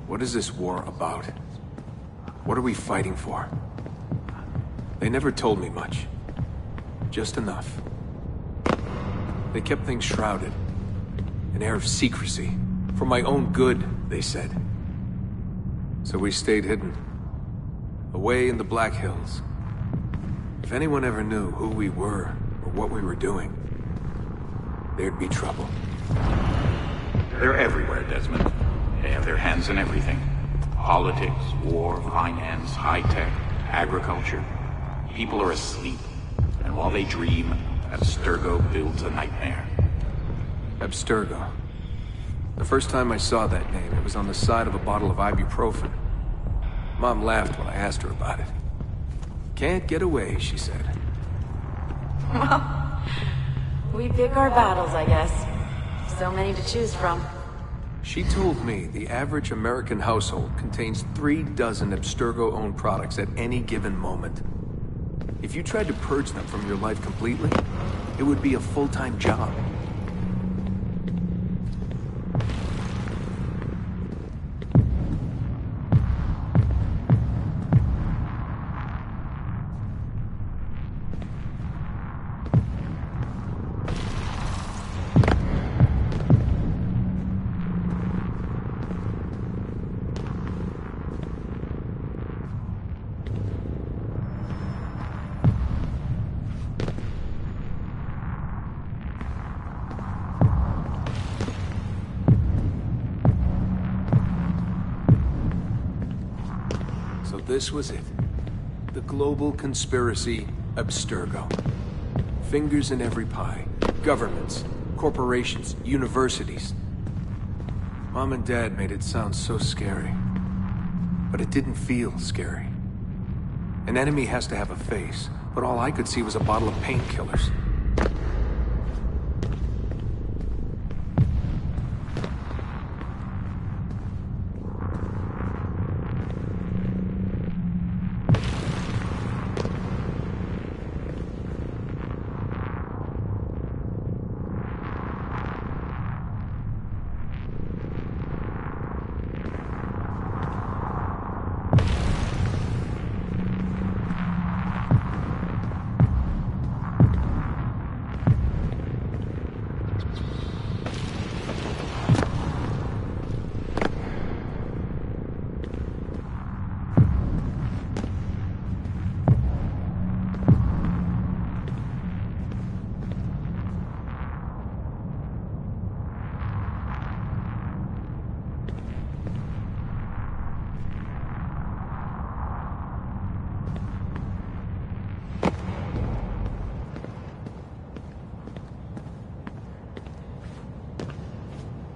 What is this war about? What are we fighting for? They never told me much. Just enough. They kept things shrouded. An air of secrecy. For my own good, they said. So we stayed hidden. Away in the Black Hills. If anyone ever knew who we were, or what we were doing, there'd be trouble. They're everywhere, Desmond. They have their hands in everything. Politics, war, finance, high-tech, agriculture. People are asleep. And while they dream, Abstergo builds a nightmare. Abstergo. The first time I saw that name, it was on the side of a bottle of ibuprofen. Mom laughed when I asked her about it. Can't get away, she said. Well, we pick our battles, I guess. So many to choose from. She told me the average American household contains 3 dozen Abstergo-owned products at any given moment. If you tried to purge them from your life completely, it would be a full-time job. This was it. The global conspiracy, Abstergo. Fingers in every pie. Governments, corporations, universities. Mom and Dad made it sound so scary. But it didn't feel scary. An enemy has to have a face, but all I could see was a bottle of painkillers.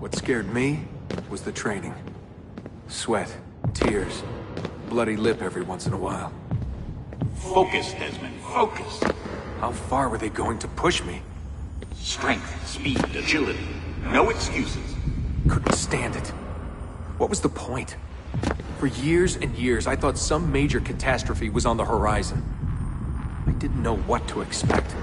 What scared me was the training. Sweat, tears, bloody lip every once in a while. Focus, Desmond, focus. How far were they going to push me? Strength, speed, agility. No excuses. Couldn't stand it. What was the point? For years and years, I thought some major catastrophe was on the horizon. I didn't know what to expect.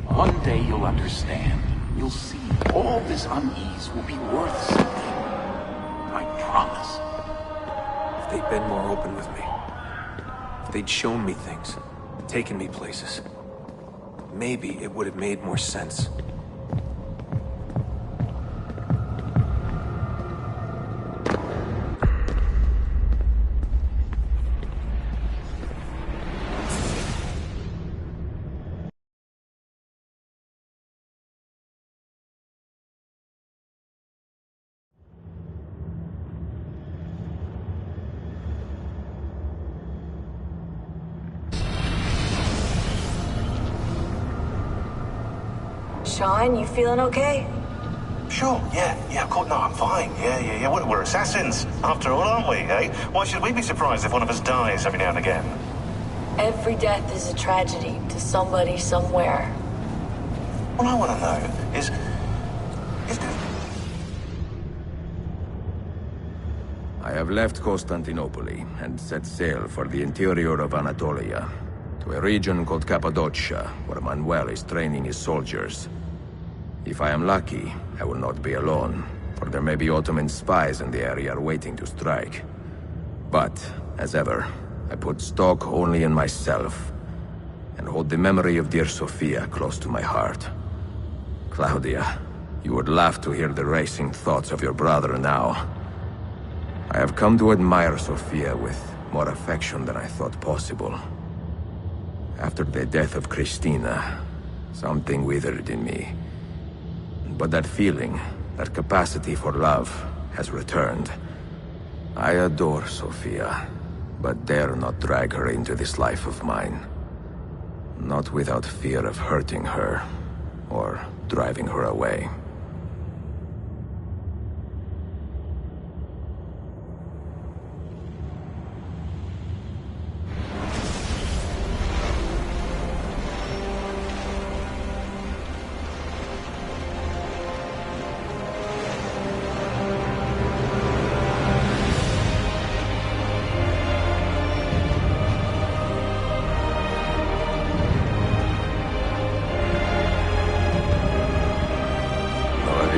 One day you'll understand. You'll see all this unease will be worth something. I promise. If they'd been more open with me. If they'd shown me things. Taken me places. Maybe it would have made more sense. Sean, you feeling okay? Sure, yeah, of course, no, I'm fine. Yeah. We're assassins, after all, aren't we, eh? Why should we be surprised if one of us dies every now and again? Every death is a tragedy to somebody somewhere. What I want to know is I have left Constantinople and set sail for the interior of Anatolia, to a region called Cappadocia, where Manuel is training his soldiers. If I am lucky, I will not be alone, for there may be Ottoman spies in the area waiting to strike. But, as ever, I put stock only in myself, and hold the memory of dear Sophia close to my heart. Claudia, you would laugh to hear the racing thoughts of your brother now. I have come to admire Sophia with more affection than I thought possible. After the death of Christina, something withered in me. But that feeling, that capacity for love, has returned. I adore Sophia, but dare not drag her into this life of mine. Not without fear of hurting her, or driving her away.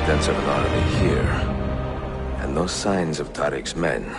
Evidence of an army here, and no signs of Tariq's men.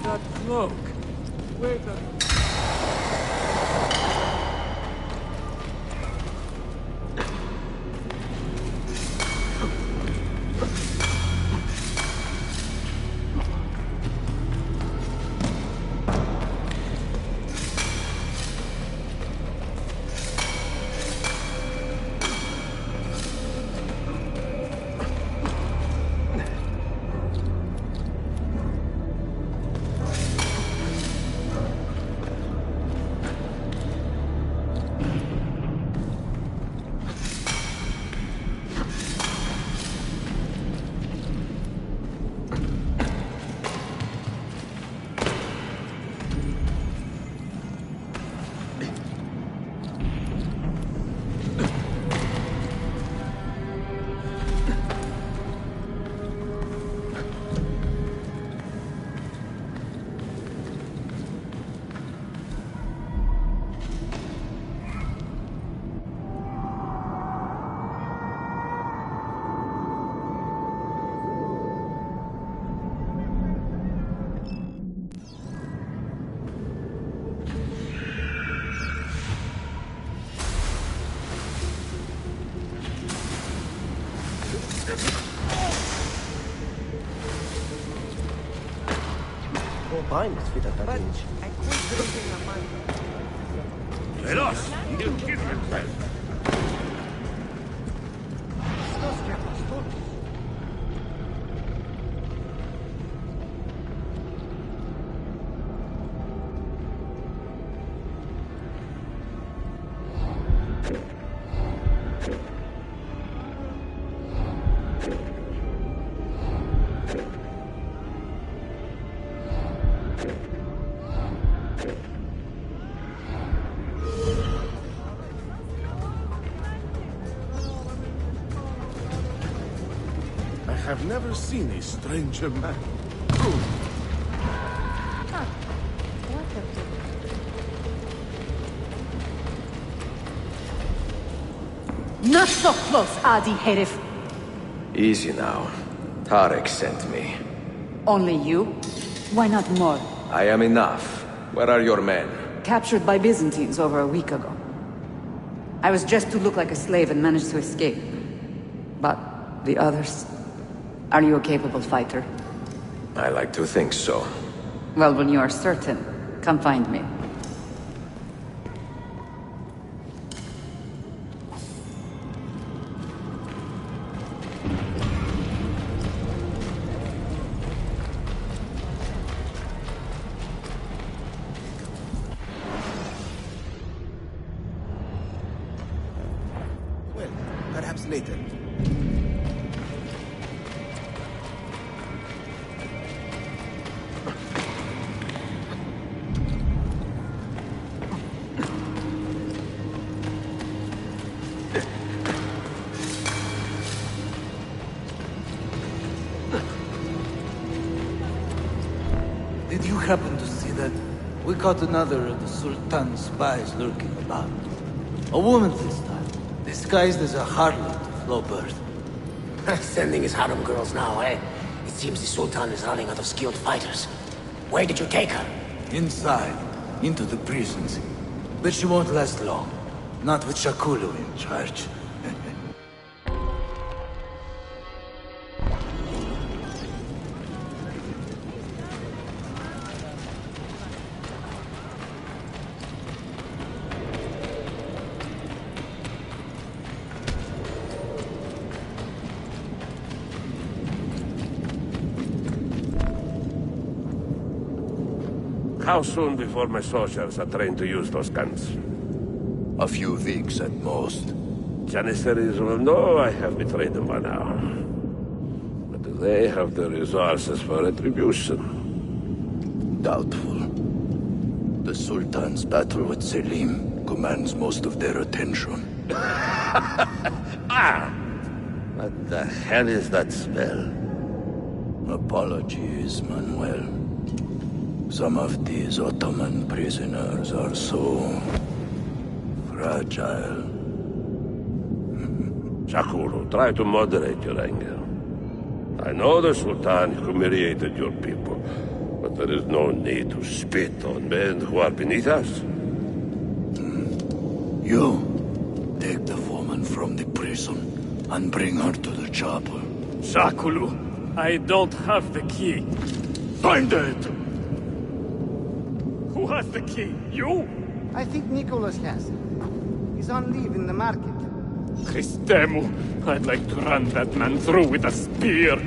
That smoke. Where's that? Veloz! He'll kill himself! I've never seen a stranger man. Not so close, Adi Herif. Easy now. Tariq sent me. Only you? Why not more? I am enough. Where are your men? Captured by Byzantines over a week ago. I was just to look like a slave and managed to escape. But the others... Are you a capable fighter? I like to think so. Well, when you are certain, come find me. Well, perhaps later. you happen to see that? We caught another of the Sultan's spies lurking about. A woman this time, disguised as a harlot of low birth. Sending his harem girls now, eh? It seems the Sultan is running out of skilled fighters. Where did you take her? Inside, into the prisons. But she won't last long. Not with Shakulu in charge. How soon before my soldiers are trained to use those guns? A few weeks at most. Janissaries will know I have betrayed them by now. But do they have the resources for retribution? Doubtful. The Sultan's battle with Selim commands most of their attention. What the hell is that smell? Apologies, Manuel. Some of these Ottoman prisoners are so fragile. Shakuru, try to moderate your anger. I know the Sultan humiliated your people, but there is no need to spit on men who are beneath us. You, take the woman from the prison and bring her to the chapel. Shakulu, I don't have the key. Find it! Who has the key? You? I think Nicholas has it. He's on leave in the market. Christemu, I'd like to run that man through with a spear.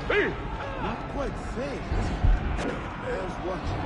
Hey! Not quite safe, is it? There's watching.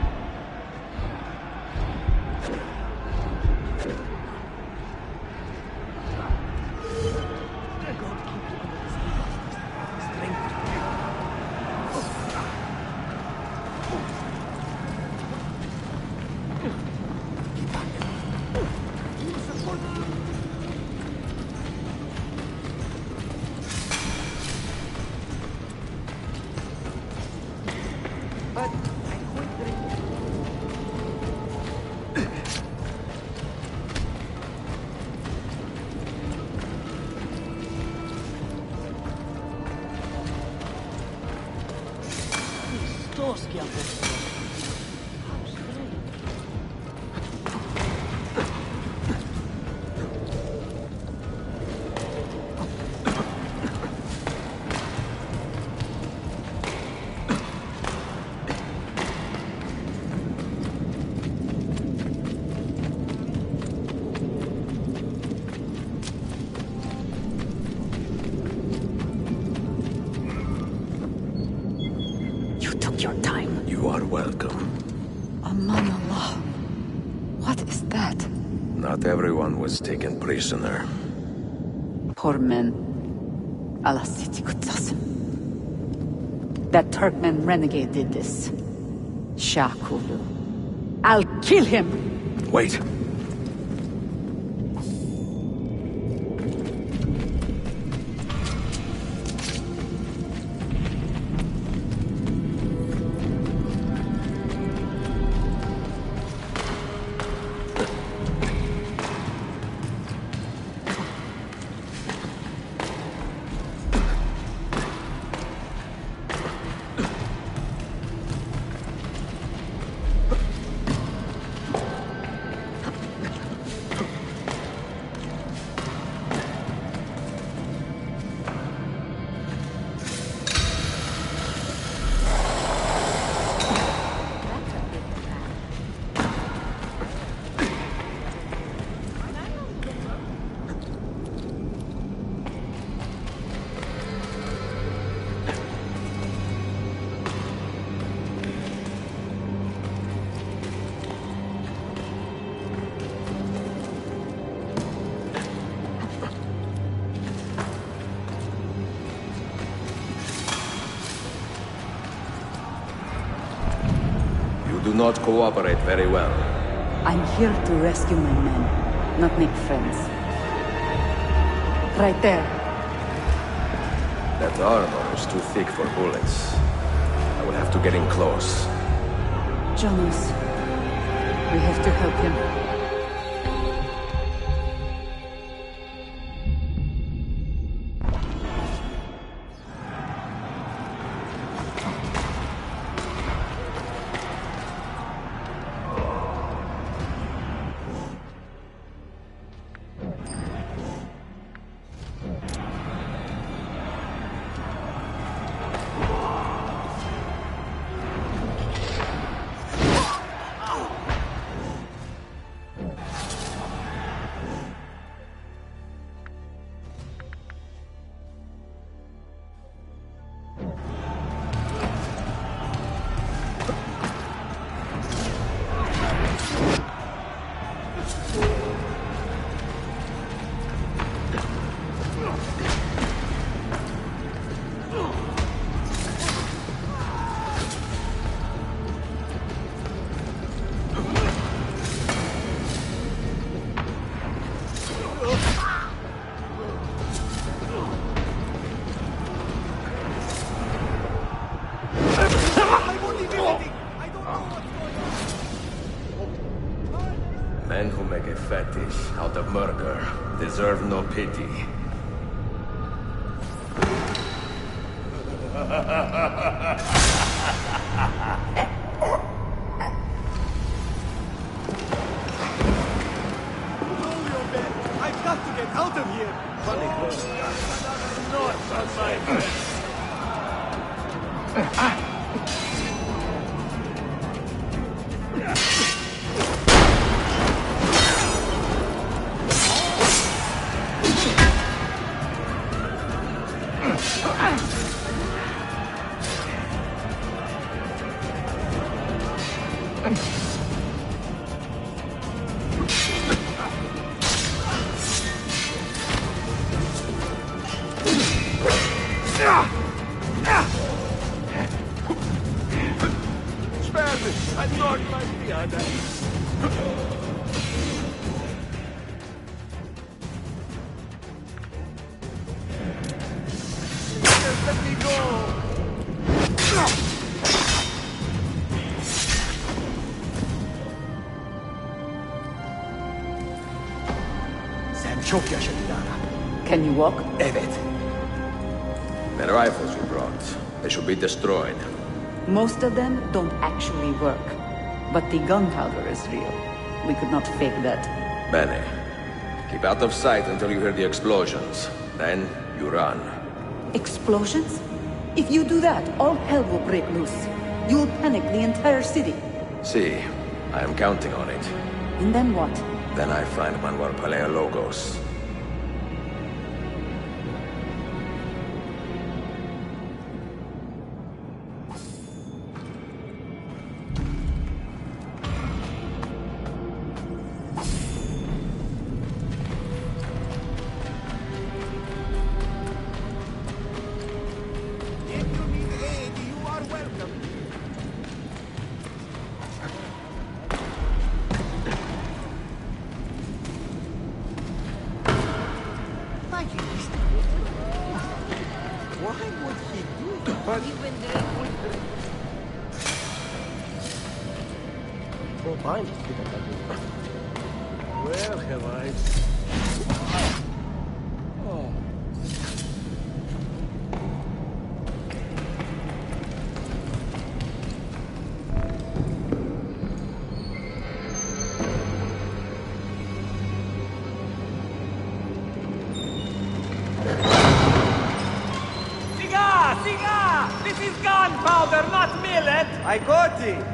Your time. You are welcome. Aman Allah. What is that? Not everyone was taken prisoner. Poor men. Allah siti kutsasın. That Turkmen renegade did this. Shakulu. I'll kill him! Wait. not cooperate very well. I'm here to rescue my men, not make friends. Right there. That armor is too thick for bullets. I will have to get in close. Jonas, we have to help him. Men who make a fetish out of murder deserve no pity. I've got to get out of here! Funny girl. Not on my Spare me! I'm not like the others! Just let me go! Sen çok yaşa Dilara. Can you walk? Evet. The rifles you brought, they should be destroyed. Most of them don't actually work. But the gunpowder is real. We could not fake that. Bene. Keep out of sight until you hear the explosions. Then, you run. Explosions? If you do that, all hell will break loose. You'll panic the entire city. See, I am counting on it. And then what? Then I find Manuel Paleologos. If you need aid, you are welcome. Why would he do that? But where have I? Oh. Siga! This is gunpowder, not millet! I got it!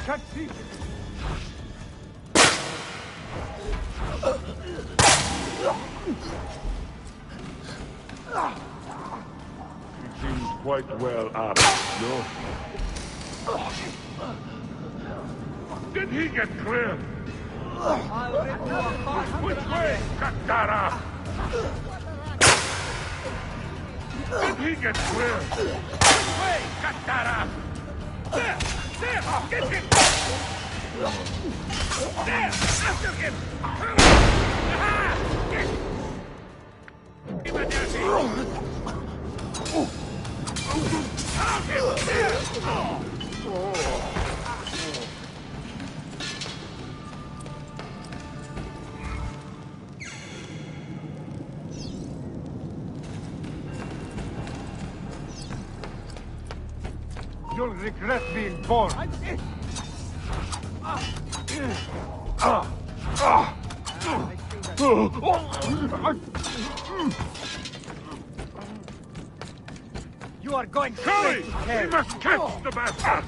can't see. He seems quite well armed, no? Did he get clear? Which way, Katara? Did he get clear? Which way, Katara? There! There! Get him! There! After him! Aha! Get him! You'll regret being born. You are going Hurry! straight to hell. We must catch the bastard!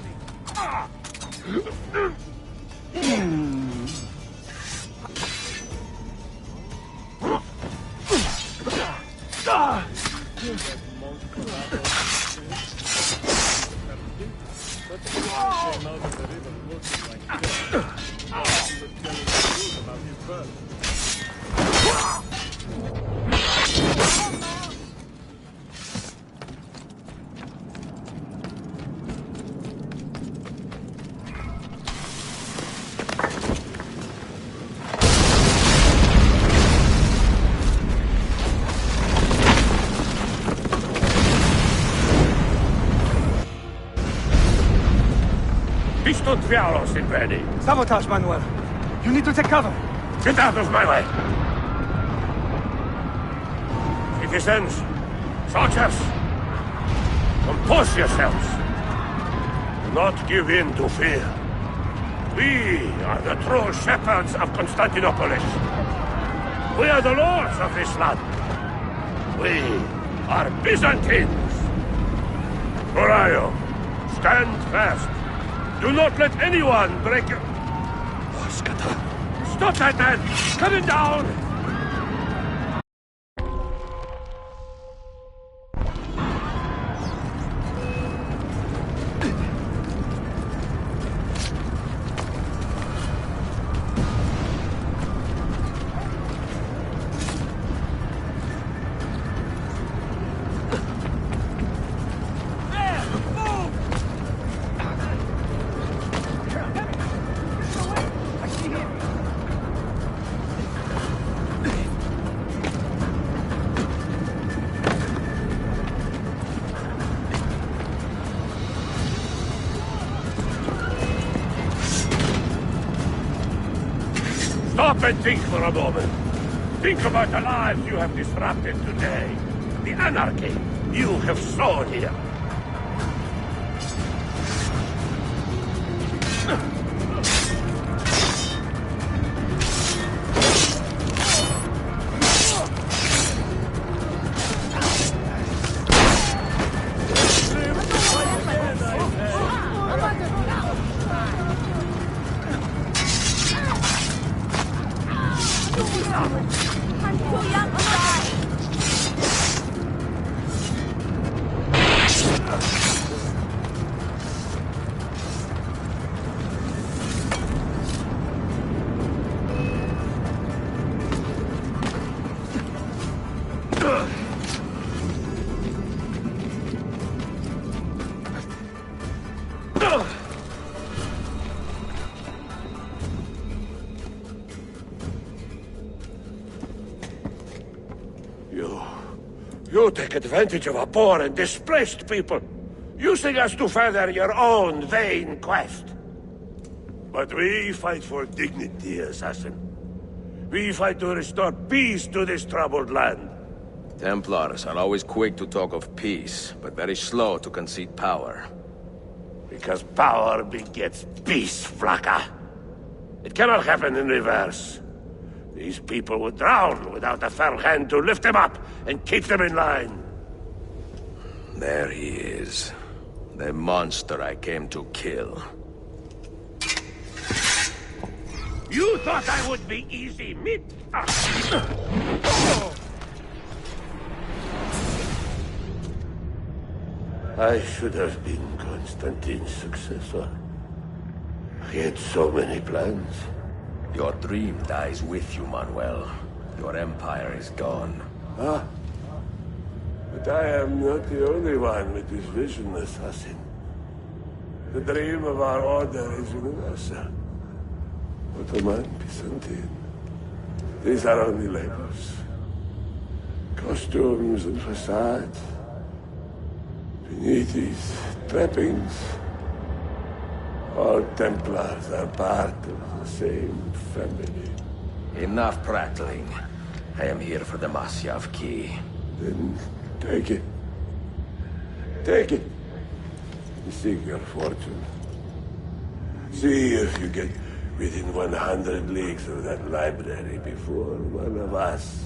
Fiaros in ready. Sabotage, Manuel. You need to take cover. Get out of my way! Citizens, soldiers, compose yourselves. Do not give in to fear. We are the true shepherds of Constantinopolis. We are the lords of this land. We are Byzantines. Horayo, stand fast. Do not let anyone break your... Stop that man! Coming down! Stop and think for a moment. Think about the lives you have disrupted today. The anarchy you have sown here. You take advantage of our poor and displaced people, using us to further your own vain quest. But we fight for dignity, assassin. We fight to restore peace to this troubled land. Templars are always quick to talk of peace, but very slow to concede power. Because power begets peace, Flaka. It cannot happen in reverse. These people would drown without a firm hand to lift them up and keep them in line. There he is. The monster I came to kill. You thought I would be easy meat? I should have been Constantine's successor. He had so many plans. Your dream dies with you, Manuel. Your empire is gone. Ah. But I am not the only one with this vision, assassin. The dream of our order is universal. Ottoman, Byzantine. These are only labels. Costumes and facades. Beneath these trappings, all Templars are part of the same family. Enough prattling. I am here for the Masyav key. Then take it. Take it. Seek your fortune. See if you get within 100 leagues of that library before one of us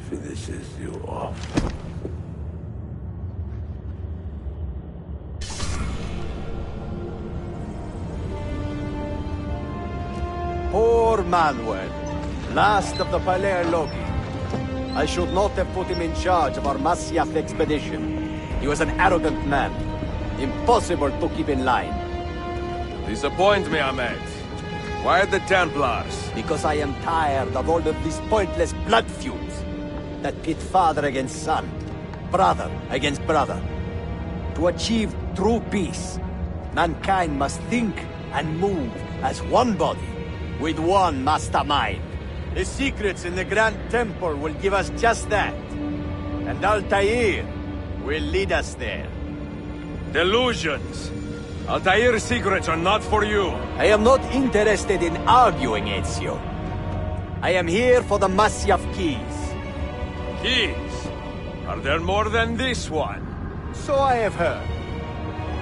finishes you off. Poor Manuel, last of the Paleologi. I should not have put him in charge of our Masyaf expedition. He was an arrogant man. Impossible to keep in line. Disappoint me, Ahmed. Why the Templars? Because I am tired of all of these pointless blood feuds that pit father against son, brother against brother. To achieve true peace, mankind must think and move as one body, with one mastermind. The secrets in the Grand Temple will give us just that. And Altair will lead us there. Delusions! Altair's secrets are not for you. I am not interested in arguing, Ezio. I am here for the Masyaf keys. Keys? Are there more than this one? So I have heard.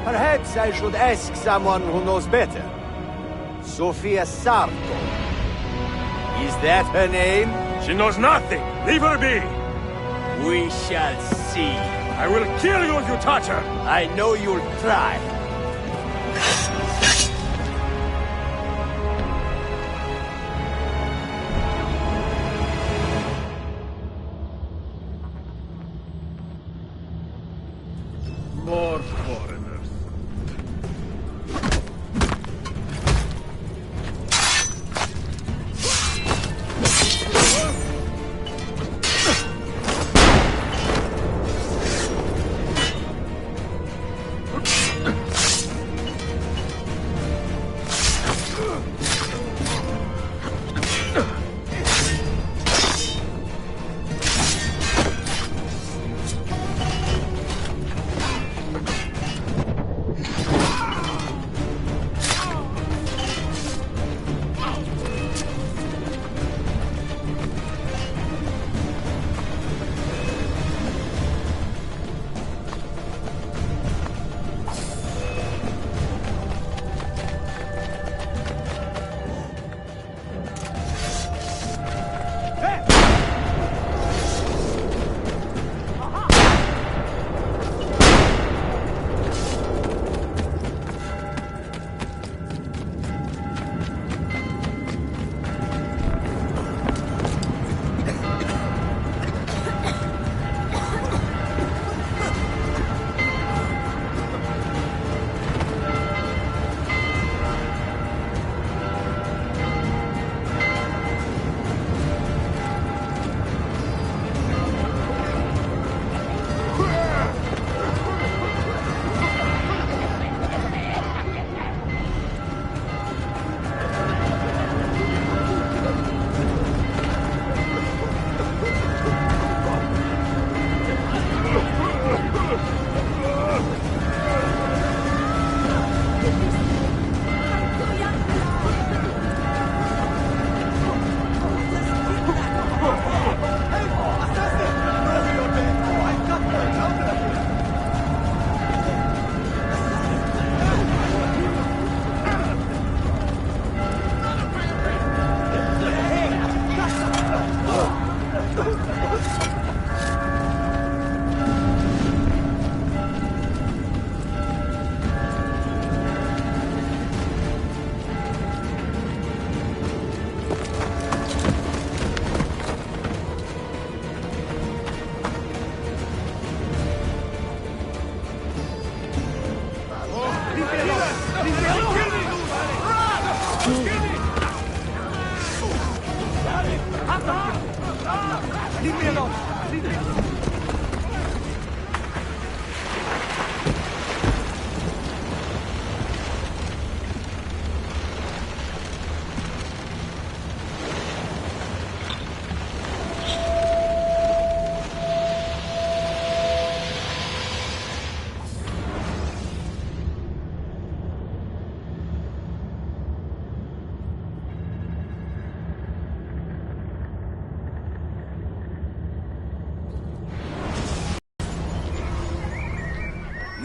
Perhaps I should ask someone who knows better. Sofia Sarto. Is that her name? She knows nothing! Leave her be! We shall see. I will kill you if you touch her! I know you'll try. More foreigners.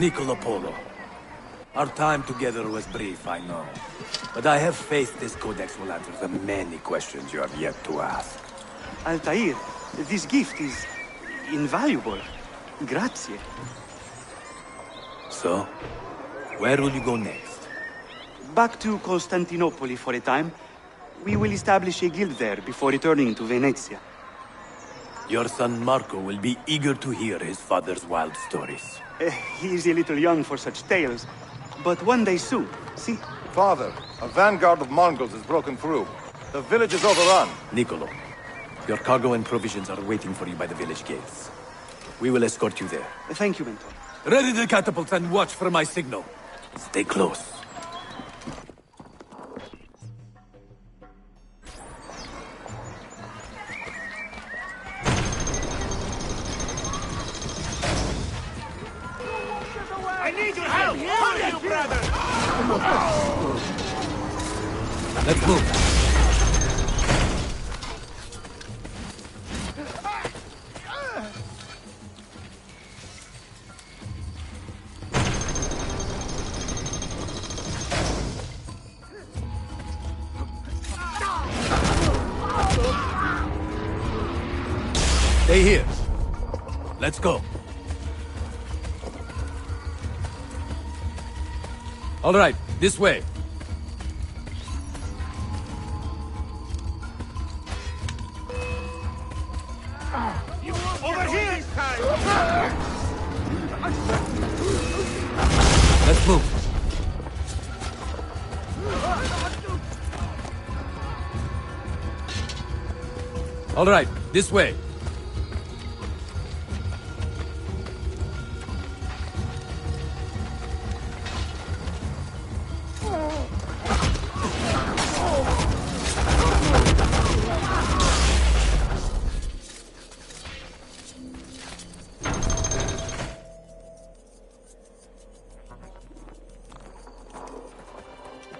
Niccolo Polo. Our time together was brief, I know. But I have faith this codex will answer the many questions you have yet to ask. Altair, this gift is invaluable. Grazie. So, where will you go next? Back to Constantinople for a time. We will establish a guild there before returning to Venezia. Your son Marco will be eager to hear his father's wild stories. He is a little young for such tales, but one day soon, see? Father, a vanguard of Mongols has broken through. The village is overrun. Niccolo, your cargo and provisions are waiting for you by the village gates. We will escort you there. Thank you, Mentor. Ready the catapults and watch for my signal. Stay close. I need your help! Hurry, you brother! Let's move. Stay here. Let's go. All right, this way. Over here! Let's move. All right, this way.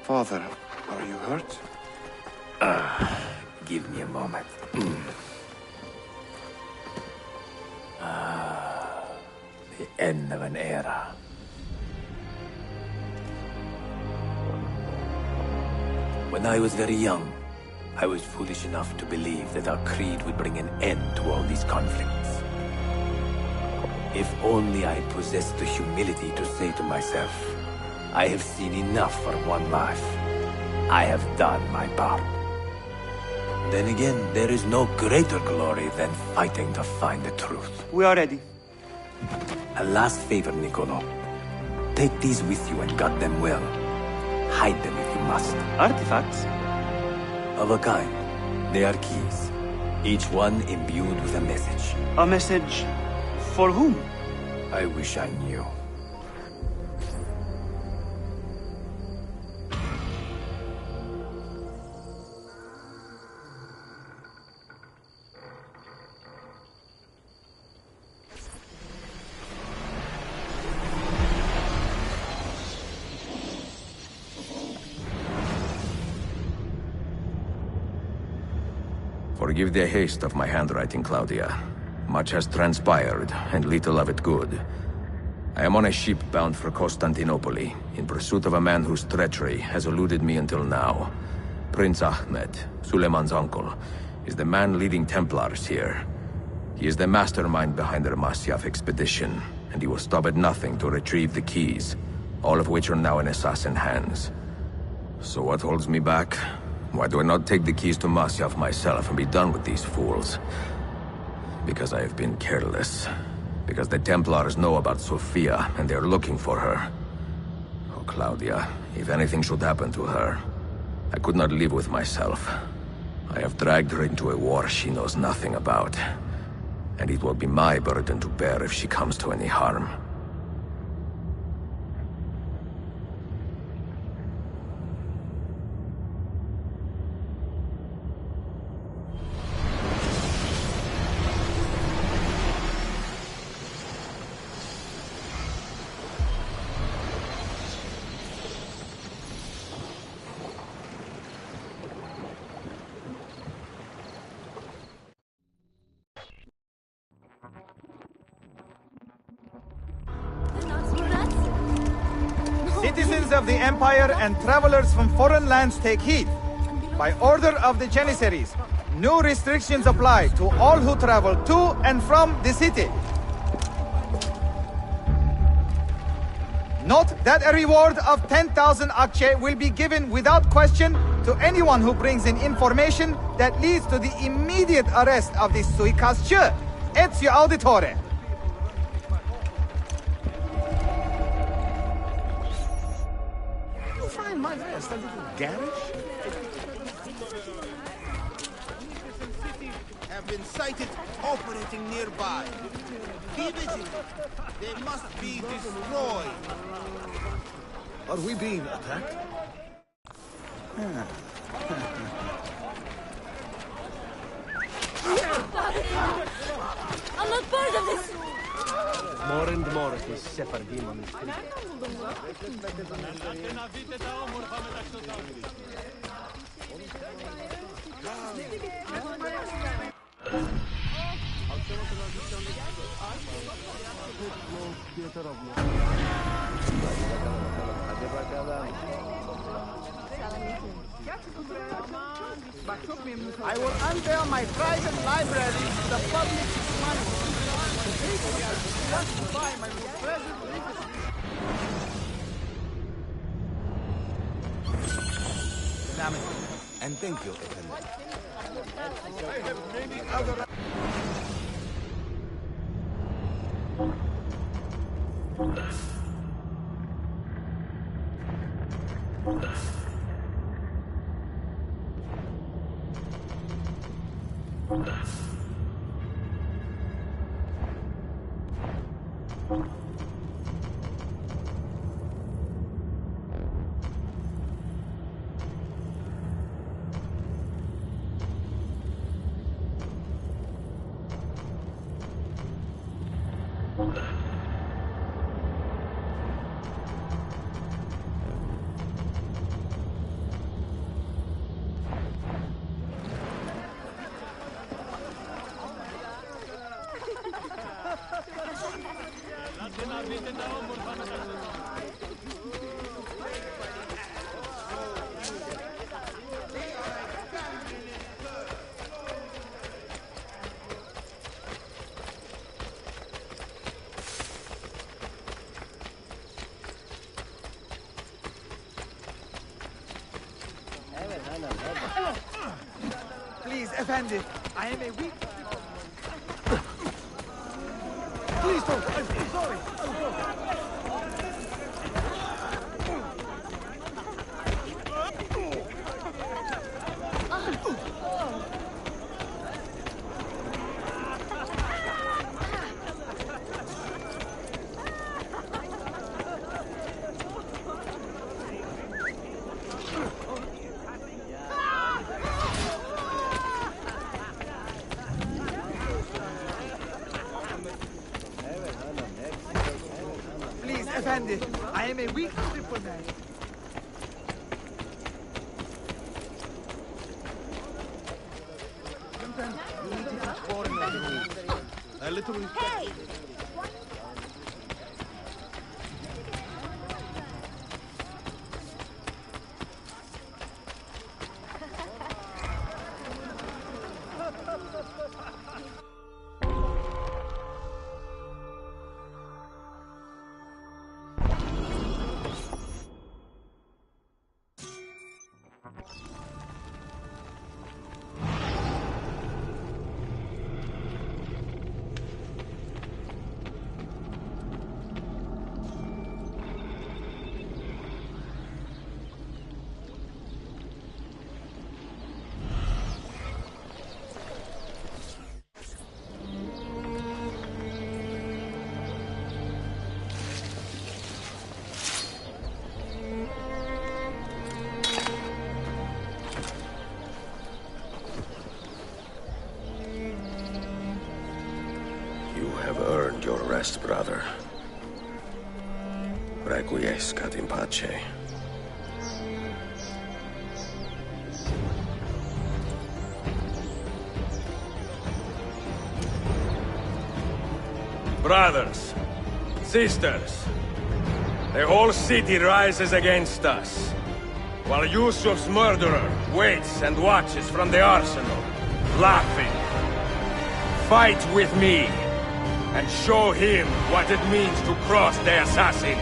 Father, are you hurt? Give me a moment. The end of an era. When I was very young, I was foolish enough to believe that our creed would bring an end to all these conflicts. If only I possessed the humility to say to myself, I have seen enough for one life. I have done my part. Then again, there is no greater glory than fighting to find the truth. We are ready. A last favor, Niccolo. Take these with you and guard them well. Hide them if you must. Artifacts? Of a kind. They are keys. Each one imbued with a message. A message for whom? I wish I knew. Forgive the haste of my handwriting, Claudia. Much has transpired, and little of it good. I am on a ship bound for Constantinople, in pursuit of a man whose treachery has eluded me until now. Prince Ahmed, Suleiman's uncle, is the man leading Templars here. He is the mastermind behind the Masyaf expedition, and he will stop at nothing to retrieve the keys, all of which are now in assassin hands. So what holds me back? Why do I not take the keys to Masyaf myself and be done with these fools? Because I have been careless. Because the Templars know about Sophia, and they are looking for her. Oh, Claudia, if anything should happen to her, I could not live with myself. I have dragged her into a war she knows nothing about. And it will be my burden to bear if she comes to any harm. of the Empire and travelers from foreign lands take heed. By order of the Janissaries, new restrictions apply to all who travel to and from the city. Note that a reward of 10,000 akçe will be given without question to anyone who brings in information that leads to the immediate arrest of the suikastçı. Edzio auditore. You find my vest a little garish? Have been sighted operating nearby. Be vigilant. They must be destroyed. Are we being attacked? I'm not part of this! More and more of these Sephardim on the street. I will unveil my private library to the public money. Justify my most treasured riches. And thank you, Effendi. I have many other... Please, Effendi, I am a weak... Please don't! I'm sorry! Please, Effendi, I am a weak diplomat. Sometimes you need to teach foreigners the rules. A little respect. Hey! You have earned your rest, brother. Requiescat in pace. Brothers, sisters, The whole city rises against us, while Yusuf's murderer waits and watches from the arsenal, laughing. Fight with me, and show him what it means to cross the assassins.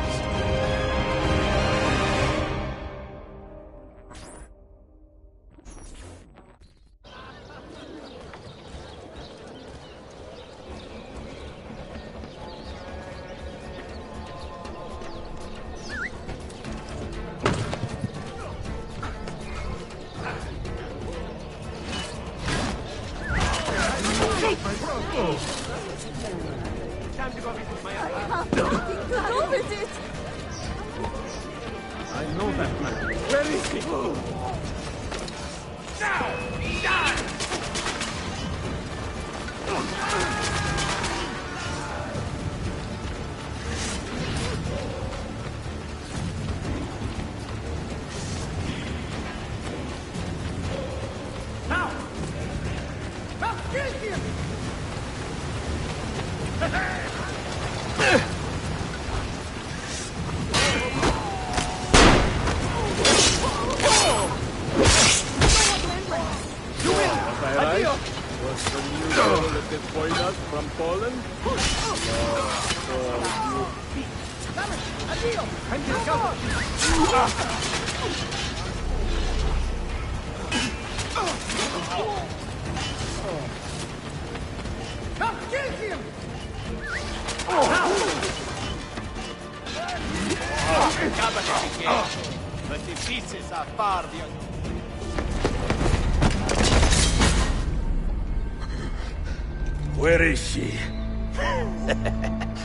Where is she?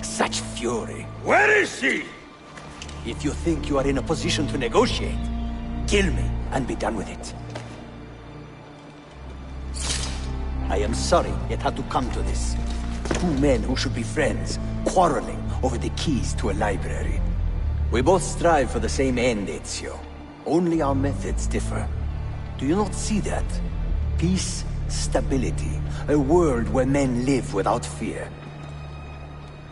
Such fury. Where is she? If you think you are in a position to negotiate, kill me and be done with it. I am sorry it had to come to this. Two men who should be friends, quarreling over the keys to a library. We both strive for the same end, Ezio. Only our methods differ. Do you not see that? Peace, stability, a world where men live without fear.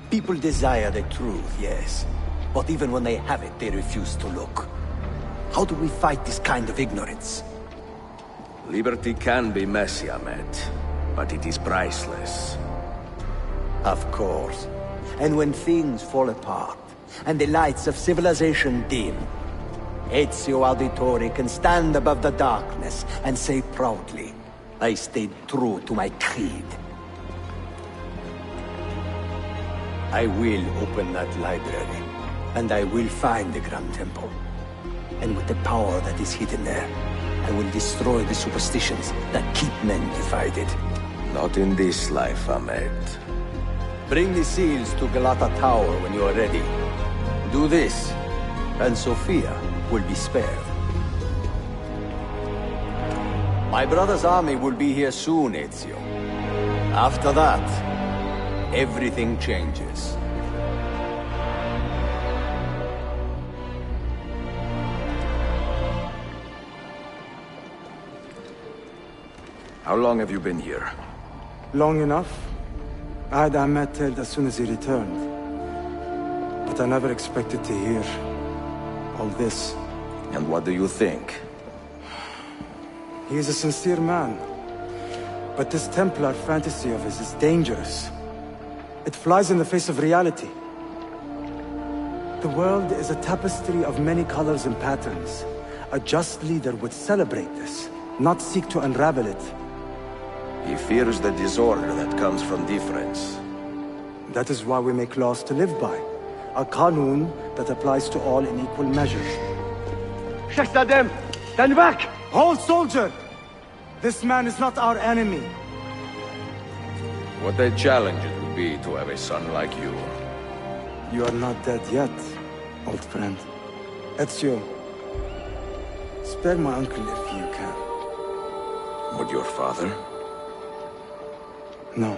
People desire the truth, yes. But even when they have it, they refuse to look. How do we fight this kind of ignorance? Liberty can be messy, Ahmed, but it is priceless. Of course. And when things fall apart, and the lights of civilization dim, Ezio Auditore can stand above the darkness and say proudly, I stayed true to my creed. I will open that library, and I will find the Grand Temple. And with the power that is hidden there, I will destroy the superstitions that keep men divided. Not in this life, Ahmed. Bring the seals to Galata Tower when you are ready. Do this, and Sophia will be spared. My brother's army will be here soon, Ezio. After that, everything changes. How long have you been here? Long enough. I had Ahmed killed as soon as he returned. But I never expected to hear all this. And what do you think? He is a sincere man. But this Templar fantasy of his is dangerous. It flies in the face of reality. The world is a tapestry of many colors and patterns. A just leader would celebrate this, not seek to unravel it. He fears the disorder that comes from difference. That is why we make laws to live by. A Qanun that applies to all in equal measure. Shahzadem, stand back! Hold, soldier! This man is not our enemy. What a challenge it would be to have a son like you. You are not dead yet, old friend. Ezio, spare my uncle if you can. Would your father? No.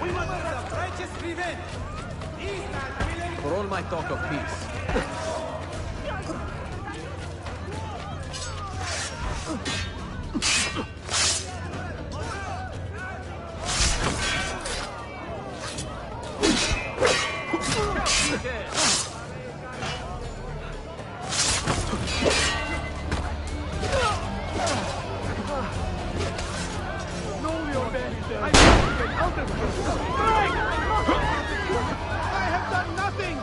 We must have righteous revenge. These men killing. For all my talk of peace, I have done nothing!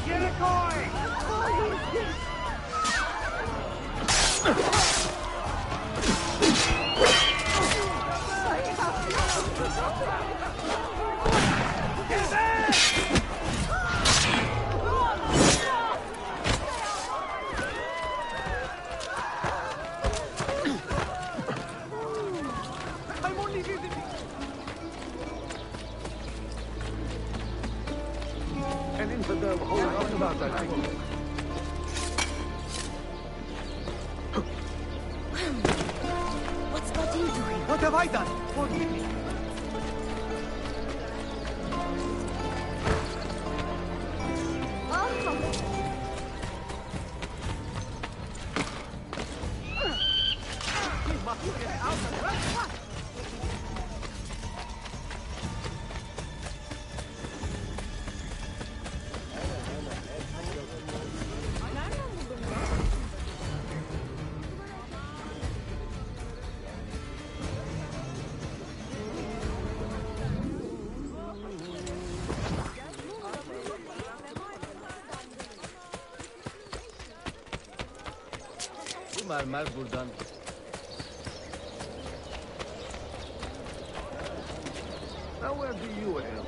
Get a coin! I'm only visiting. An infidel whole roundabout, I think. What's Godin doing? What have I done? Forgive me. Bu mermer buradan. Now where do you hail